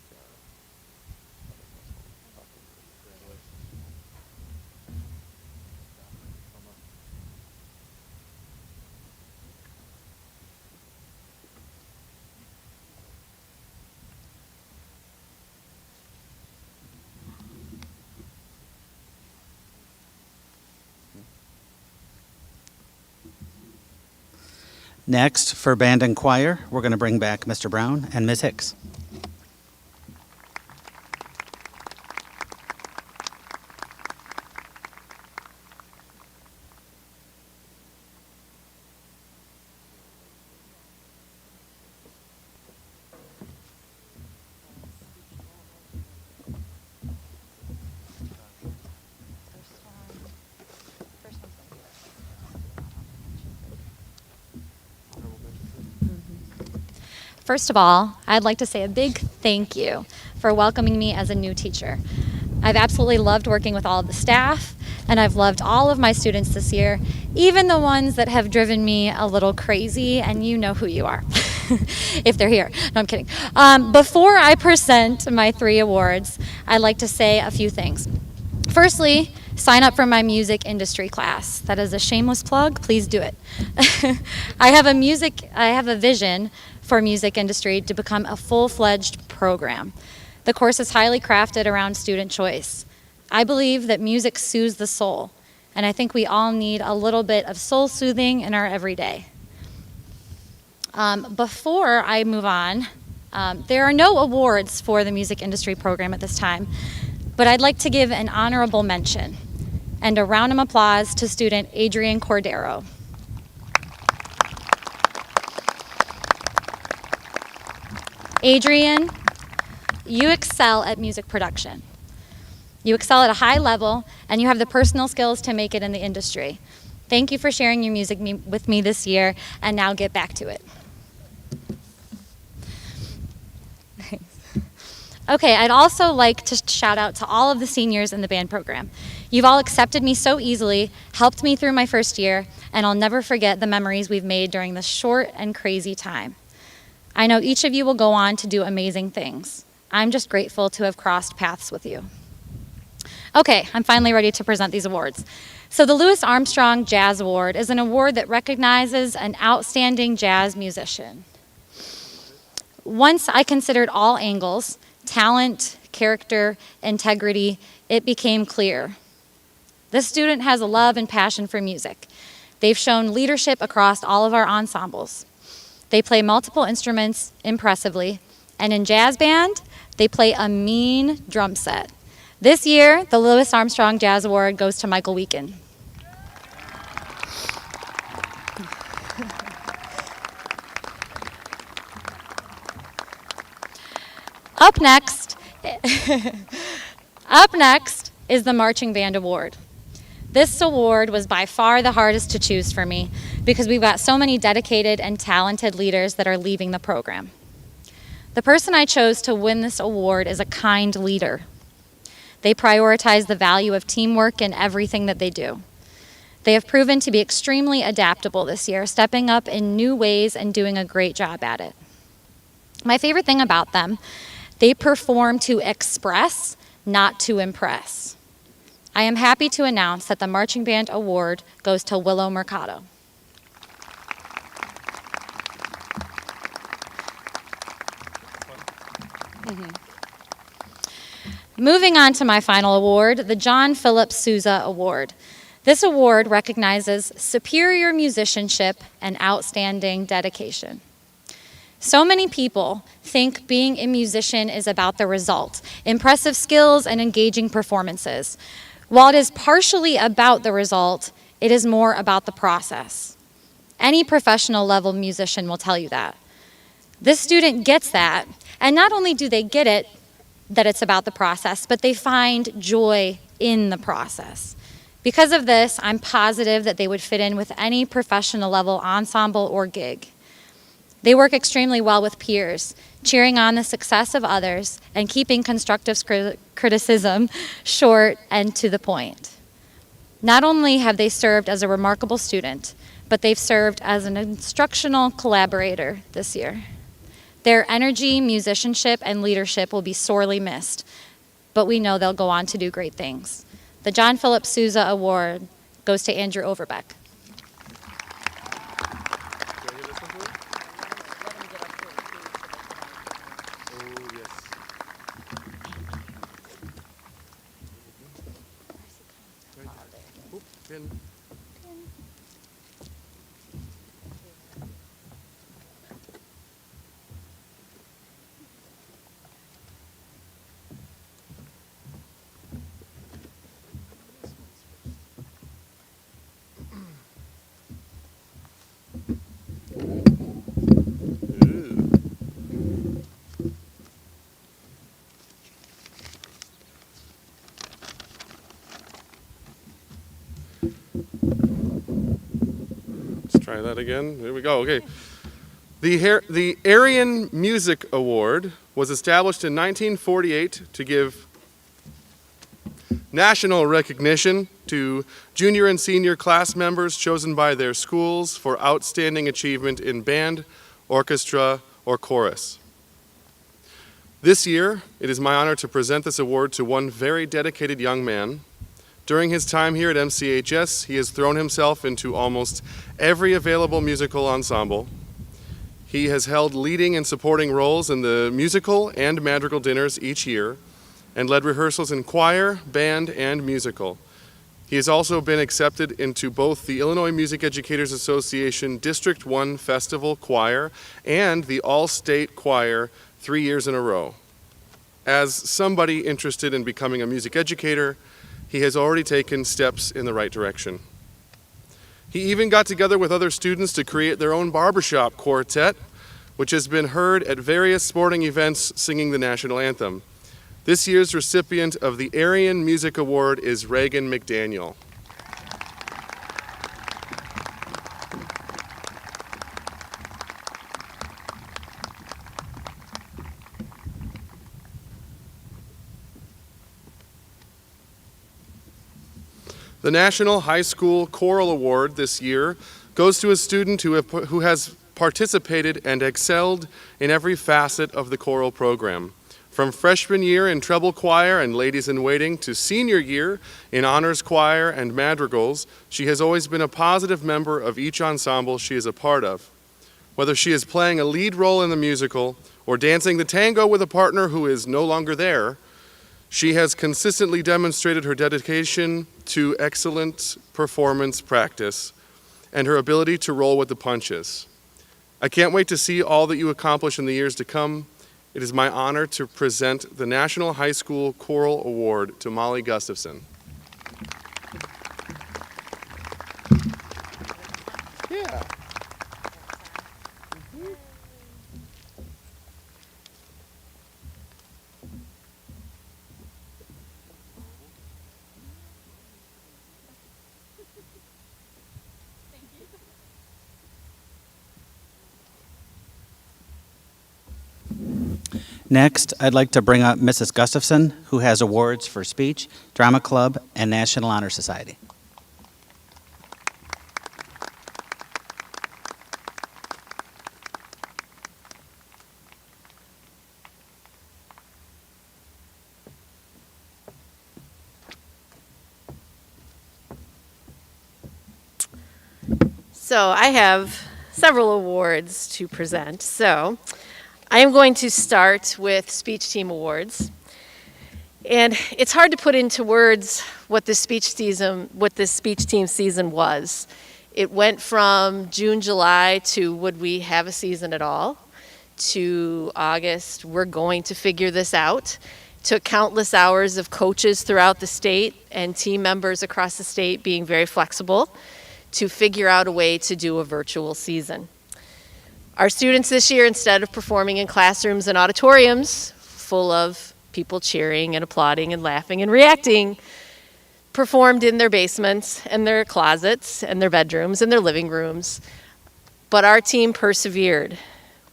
Next, for band and choir, we're going to bring back Mr. Brown and Ms. Hicks. First of all, I'd like to say a big thank you for welcoming me as a new teacher. I've absolutely loved working with all of the staff, and I've loved all of my students this year, even the ones that have driven me a little crazy, and you know who you are, if they're here. No, I'm kidding. Before I present my 3 awards, I'd like to say a few things. Firstly, sign up for my music industry class. That is a shameless plug. Please do it. I have a vision for music industry to become a full-fledged program. The course is highly crafted around student choice. I believe that music soothes the soul, and I think we all need a little bit of soul soothing in our everyday. Before I move on, there are no awards for the music industry program at this time, but I'd like to give an honorable mention And a round of applause to student Adrian Cordero. Adrian, you excel at music production. You excel at a high level, and you have the personal skills to make it in the industry. Thank you for sharing your music with me this year, and now get back to it. Okay, I'd also like to shout out to all of the seniors in the band program. You've all accepted me so easily, helped me through my first year, and I'll never forget the memories we've made during this short and crazy time. I know each of you will go on to do amazing things. I'm just grateful to have crossed paths with you. Okay, I'm finally ready to present these awards. So the Louis Armstrong Jazz Award is an award that recognizes an outstanding jazz musician. Once I considered all angles, talent, character, integrity, it became clear. This student has a love and passion for music. They've shown leadership across all of our ensembles. They play multiple instruments impressively, and in jazz band, they play a mean drum set. This year, the Louis Armstrong Jazz Award goes to Michael Weekend. Up next is the Marching Band Award. This award was by far the hardest to choose for me because we've got so many dedicated and talented leaders that are leaving the program. The person I chose to win this award is a kind leader. They prioritize the value of teamwork in everything that they do. They have proven to be extremely adaptable this year, stepping up in new ways and doing a great job at it. My favorite thing about them, they perform to express, not to impress. I am happy to announce that the Marching Band Award goes to Willow Mercado. Moving on to my final award, the John Philip Sousa Award. This award recognizes superior musicianship and outstanding dedication. So many people think being a musician is about the result, impressive skills and engaging performances. While it is partially about the result, it is more about the process. Any professional level musician will tell you that. This student gets that, and not only do they get it, that it's about the process, but they find joy in the process. Because of this, I'm positive that they would fit in with any professional level ensemble or gig. They work extremely well with peers, cheering on the success of others and keeping constructive criticism short and to the point. Not only have they served as a remarkable student, but they've served as an instructional collaborator this year. Their energy, musicianship, and leadership will be sorely missed, but we know they'll go on to do great things. The John Philip Sousa Award goes to Andrew Overbeck. Try that again. There we go. Okay. The Aryan Music Award was established in 1948 to give national recognition to junior and senior class members chosen by their schools for outstanding achievement in band, orchestra, or chorus. This year, it is my honor to present this award to one very dedicated young man. During his time here at MCHS, he has thrown himself into almost every available musical ensemble. He has held leading and supporting roles in the musical and madrigal dinners each year and led rehearsals in choir, band, and musical. He has also been accepted into both the Illinois Music Educators Association District 1 Festival Choir and the All-State Choir 3 years in a row. As somebody interested in becoming a music educator, he has already taken steps in the right direction. He even got together with other students to create their own barbershop quartet, which has been heard at various sporting events singing the national anthem. This year's recipient of the Aryan Music Award is Reagan McDaniel. The National High School Choral Award this year goes to a student who has participated and excelled in every facet of the choral program. From freshman year in treble choir and ladies in waiting to senior year in honors choir and madrigals, she has always been a positive member of each ensemble she is a part of. Whether she is playing a lead role in the musical or dancing the tango with a partner who is no longer there, she has consistently demonstrated her dedication to excellent performance practice and her ability to roll with the punches. I can't wait to see all that you accomplish in the years to come. It is my honor to present the National High School Choral Award to Molly Gustafson. Yeah. Next, I'd like to bring up Mrs. Gustafson, who has awards for speech, drama club, and National Honor Society. So I have several awards to present. So I am going to start with Speech Team Awards. And it's hard to put into words what this speech team season was. It went from June, July to would we have a season at all, to August, we're going to figure this out. Took countless hours of coaches throughout the state and team members across the state being very flexible to figure out a way to do a virtual season. Our students this year, instead of performing in classrooms and auditoriums full of people cheering and applauding and laughing and reacting, performed in their basements and their closets and their bedrooms and their living rooms. But our team persevered.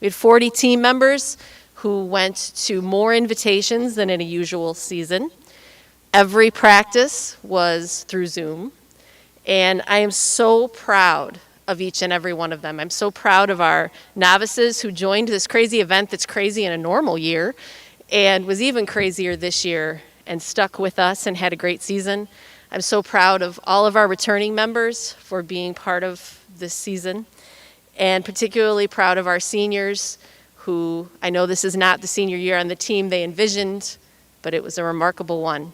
We had 40 team members who went to more invitations than in a usual season. Every practice was through Zoom. And I am so proud of each and every one of them. I'm so proud of our novices who joined this crazy event that's crazy in a normal year and was even crazier this year and stuck with us and had a great season. I'm so proud of all of our returning members for being part of this season, and particularly proud of our seniors who, I know this is not the senior year on the team they envisioned, but it was a remarkable one.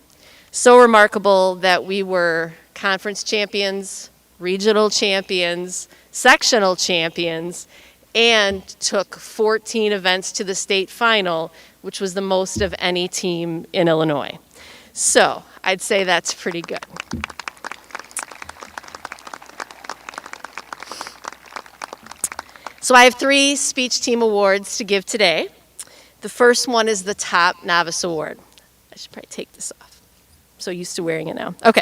So remarkable that we were conference champions, regional champions, sectional champions, and took 14 events to the state final, which was the most of any team in Illinois. So I'd say that's pretty good. So I have 3 speech team awards to give today. The first one is the Top Novice Award. I should probably take this off. So used to wearing it now. Okay,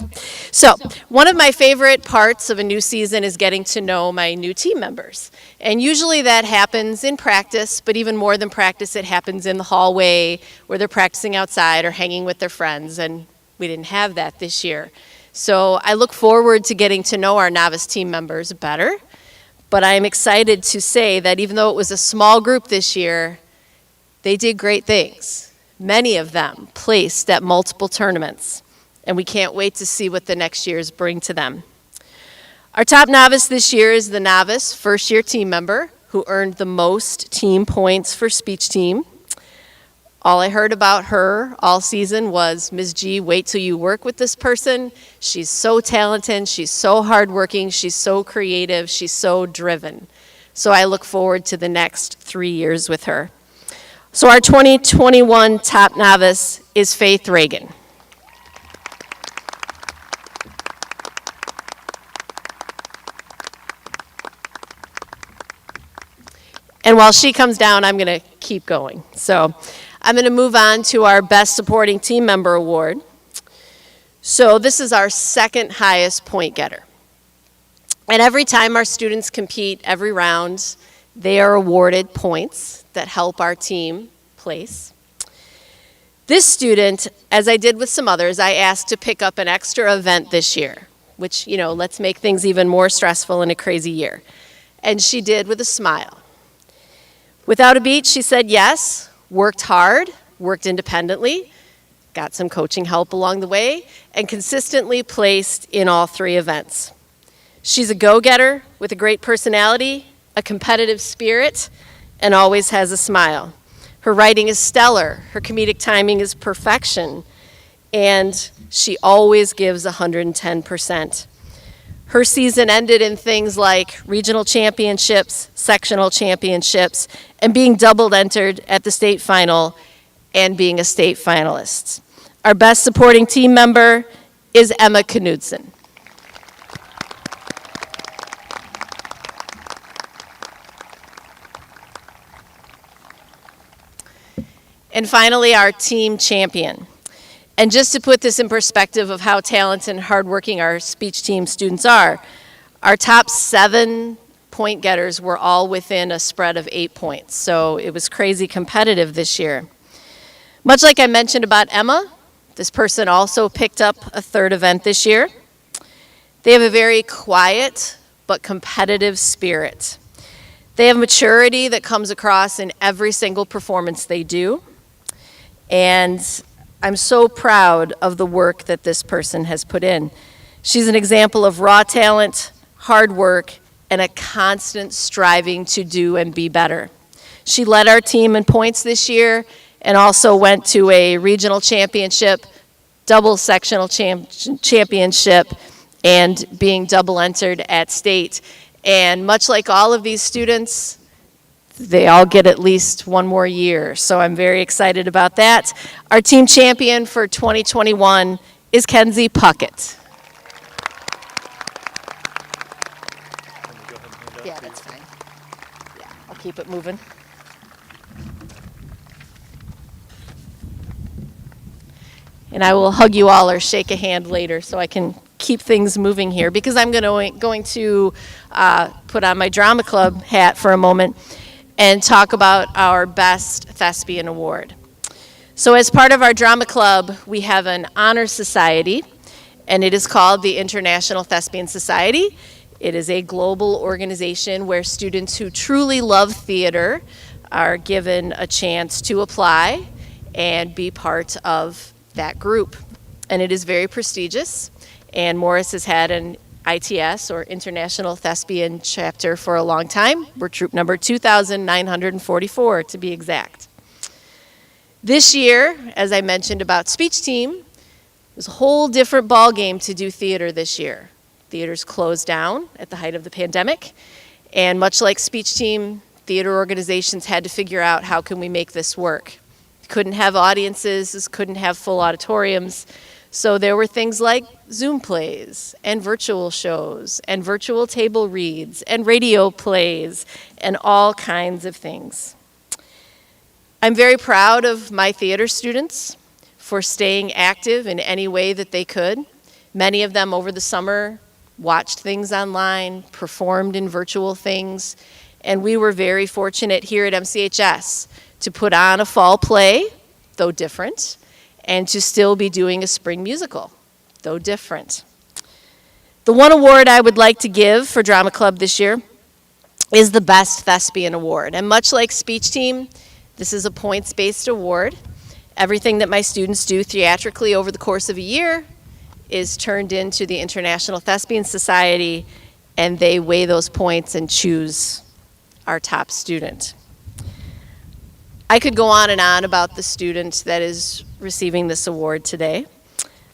so one of my favorite parts of a new season is getting to know my new team members. And usually that happens in practice, but even more than practice, it happens in the hallway where they're practicing outside or hanging with their friends, and we didn't have that this year. So I look forward to getting to know our novice team members better, but I am excited to say that even though it was a small group this year, they did great things. Many of them placed at multiple tournaments, and we can't wait to see what the next years bring to them. Our top novice this year is the novice first-year team member who earned the most team points for speech team. All I heard about her all season was, Ms. G, wait till you work with this person. She's so talented, she's so hardworking, she's so creative, she's so driven. So I look forward to the next 3 years with her. So our 2021 top novice is Faith Reagan. And while she comes down, I'm going to keep going. So I'm going to move on to our Best Supporting Team Member Award. So this is our second highest point getter. And every time our students compete, every round, they are awarded points that help our team place. This student, as I did with some others, I asked to pick up an extra event this year, which, you know, let's make things even more stressful in a crazy year. And she did with a smile. Without a beat, she said yes, worked hard, worked independently, got some coaching help along the way, and consistently placed in all 3 events. She's a go-getter with a great personality, a competitive spirit, and always has a smile. Her writing is stellar, her comedic timing is perfection, and she always gives 110%. Her season ended in things like regional championships, sectional championships, and being double entered at the state final and being a state finalist. Our best supporting team member is Emma Knudsen. And finally, our team champion. And just to put this in perspective of how talented and hardworking our speech team students are, our top 7 point getters were all within a spread of 8 points. So it was crazy competitive this year. Much like I mentioned about Emma, this person also picked up a 3rd event this year. They have a very quiet but competitive spirit. They have maturity that comes across in every single performance they do. And I'm so proud of the work that this person has put in. She's an example of raw talent, hard work, and a constant striving to do and be better. She led our team in points this year and also went to a regional championship, double sectional championship, and being double entered at state. And much like all of these students, they all get at least 1 more year, so I'm very excited about that. Our team champion for 2021 is Kenzie Puckett. Yeah, that's fine. Yeah, I'll keep it moving. And I will hug you all or shake a hand later so I can keep things moving here, because I'm going to put on my drama club hat for a moment and talk about our Best Thespian Award. So as part of our drama club, we have an honor society, and it is called the International Thespian Society. It is a global organization where students who truly love theater are given a chance to apply and be part of that group. And it is very prestigious, and Morris has had an ITS, or International Thespian Chapter, for a long time. We're troop number 2,944 to be exact. This year, as I mentioned about speech team, it was a whole different ball game to do theater this year. Theaters closed down at the height of the pandemic, and much like speech team, theater organizations had to figure out, how can we make this work? Couldn't have audiences, couldn't have full auditoriums. So there were things like Zoom plays and virtual shows and virtual table reads and radio plays and all kinds of things. I'm very proud of my theater students for staying active in any way that they could. Many of them over the summer watched things online, performed in virtual things, and we were very fortunate here at MCHS to put on a fall play, though different, and to still be doing a spring musical, though different. The one award I would like to give for Drama Club this year is the Best Thespian Award. And much like speech team, this is a points-based award. Everything that my students do theatrically over the course of a year is turned into the International Thespian Society, and they weigh those points and choose our top student. I could go on and on about the student that is receiving this award today.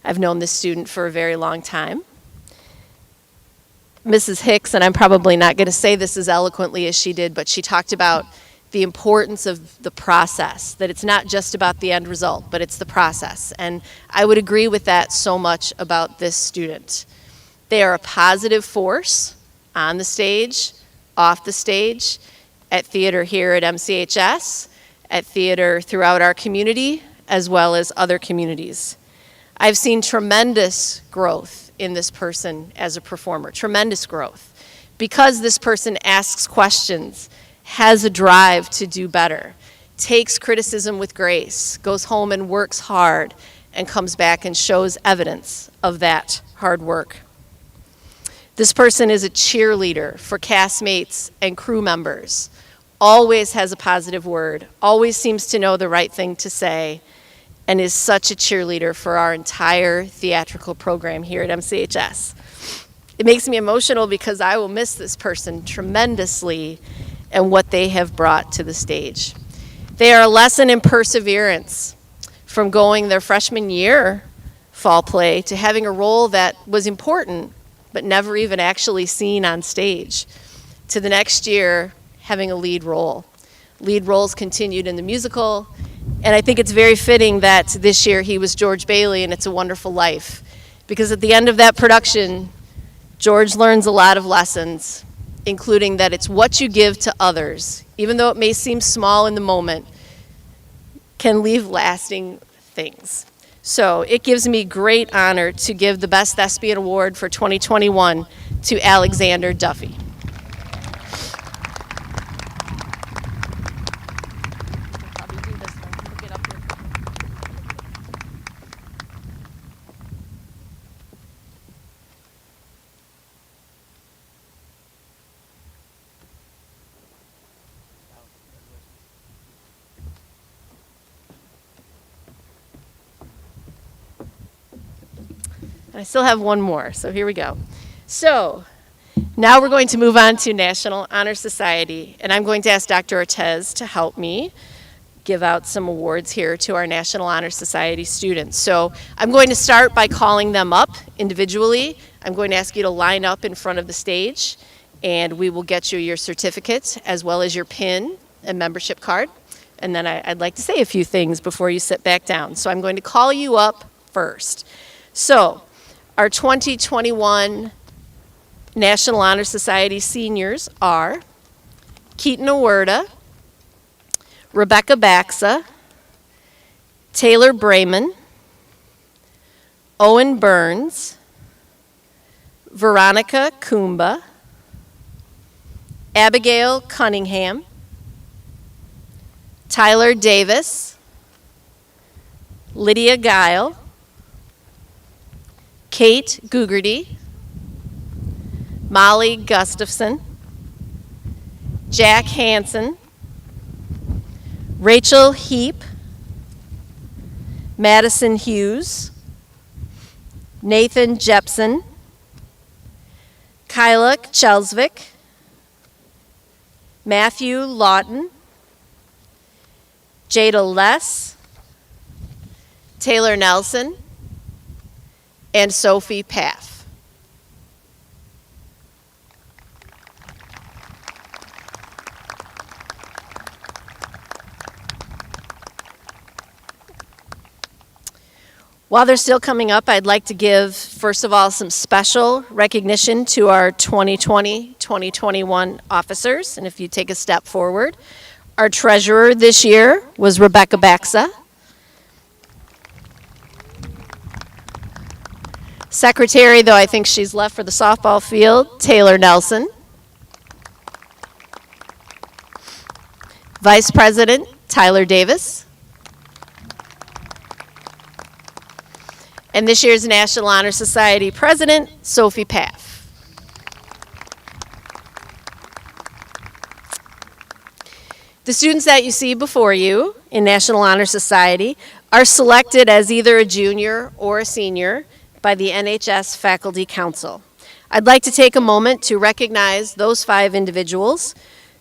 I've known this student for a very long time. Mrs. Hicks, and I'm probably not going to say this as eloquently as she did, but she talked about the importance of the process, that it's not just about the end result, but it's the process. And I would agree with that so much about this student. They are a positive force on the stage, off the stage, at theater here at MCHS, at theater throughout our community, as well as other communities. I've seen tremendous growth in this person as a performer, tremendous growth, because this person asks questions, has a drive to do better, takes criticism with grace, goes home and works hard, and comes back and shows evidence of that hard work. This person is a cheerleader for castmates and crew members, always has a positive word, always seems to know the right thing to say, and is such a cheerleader for our entire theatrical program here at MCHS. It makes me emotional because I will miss this person tremendously and what they have brought to the stage. They are a lesson in perseverance, from going their freshman year fall play to having a role that was important but never even actually seen on stage, to the next year having a lead role. Lead roles continued in the musical, and I think it's very fitting that this year he was George Bailey in It's a Wonderful Life, because at the end of that production, George learns a lot of lessons, including that it's what you give to others, even though it may seem small in the moment, can leave lasting things. So it gives me great honor to give the Best Thespian Award for 2021 to Alexander Duffy. I still have one more, so here we go. So now we're going to move on to National Honor Society, and I'm going to ask Dr. Ortez to help me give out some awards here to our National Honor Society students. So I'm going to start by calling them up individually. I'm going to ask you to line up in front of the stage, and we will get you your certificate as well as your pin and membership card. And then I'd like to say a few things before you sit back down. So I'm going to call you up first. So our 2021 National Honor Society seniors are Keaton Awerda, Rebecca Baxa, Taylor Brayman, Owen Burns, Veronica Kumba, Abigail Cunningham, Tyler Davis, Lydia Guile, Kate Gugerty, Molly Gustafson, Jack Hansen, Rachel Heap, Madison Hughes, Nathan Jepson, Kyla Chelsvik, Matthew Lawton, Jada Less, Taylor Nelson, and Sophie Paff. While they're still coming up, I'd like to give, first of all, some special recognition to our 2020-2021 officers. And if you take a step forward, our treasurer this year was Rebecca Baxa. Secretary, though I think she's left for the softball field, Taylor Nelson. Vice President, Tyler Davis. And this year's National Honor Society President, Sophie Paff. The students that you see before you in National Honor Society are selected as either a junior or a senior by the NHS Faculty Council. I'd like to take a moment to recognize those 5 individuals,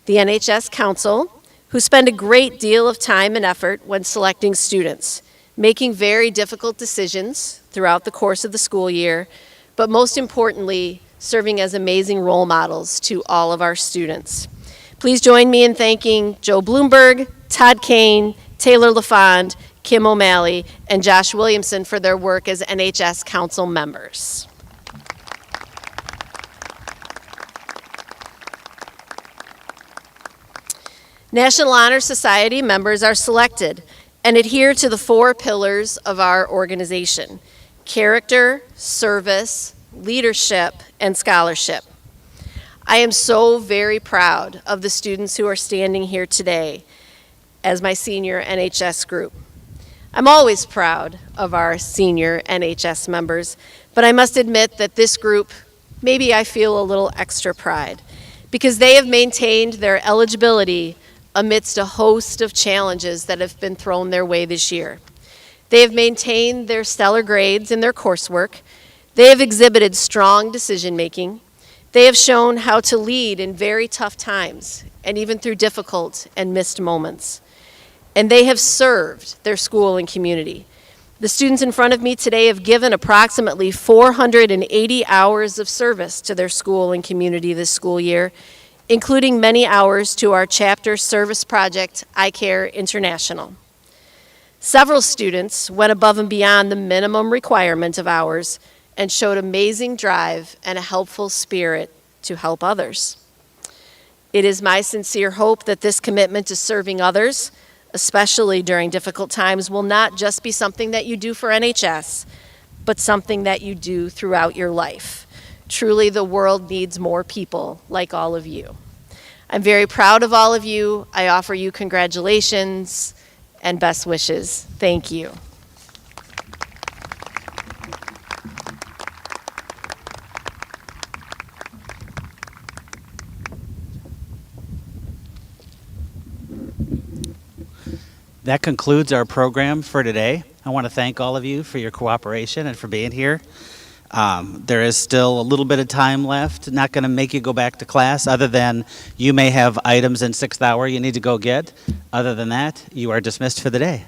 the NHS Council, who spend a great deal of time and effort when selecting students, making very difficult decisions throughout the course of the school year, but most importantly, serving as amazing role models to all of our students. Please join me in thanking Joe Bloomberg, Todd Kane, Taylor LaFond, Kim O'Malley, and Josh Williamson for their work as NHS Council members. National Honor Society members are selected and adhere to the 4 pillars of our organization: character, service, leadership, and scholarship. I am so very proud of the students who are standing here today as my senior NHS group. I'm always proud of our senior NHS members, but I must admit that this group, maybe I feel a little extra pride, because they have maintained their eligibility amidst a host of challenges that have been thrown their way this year. They have maintained their stellar grades in their coursework. They have exhibited strong decision-making. They have shown how to lead in very tough times and even through difficult and missed moments. And they have served their school and community. The students in front of me today have given approximately 480 hours of service to their school and community this school year, including many hours to our chapter service project, iCare International. Several students went above and beyond the minimum requirement of hours and showed amazing drive and a helpful spirit to help others. It is my sincere hope that this commitment to serving others, especially during difficult times, will not just be something that you do for NHS, but something that you do throughout your life. Truly, the world needs more people like all of you. I'm very proud of all of you. I offer you congratulations and best wishes. Thank you. That concludes our program for today. I want to thank all of you for your cooperation and for being here. There is still a little bit of time left. Not going to make you go back to class, other than you may have items in 6th hour you need to go get. Other than that, you are dismissed for the day.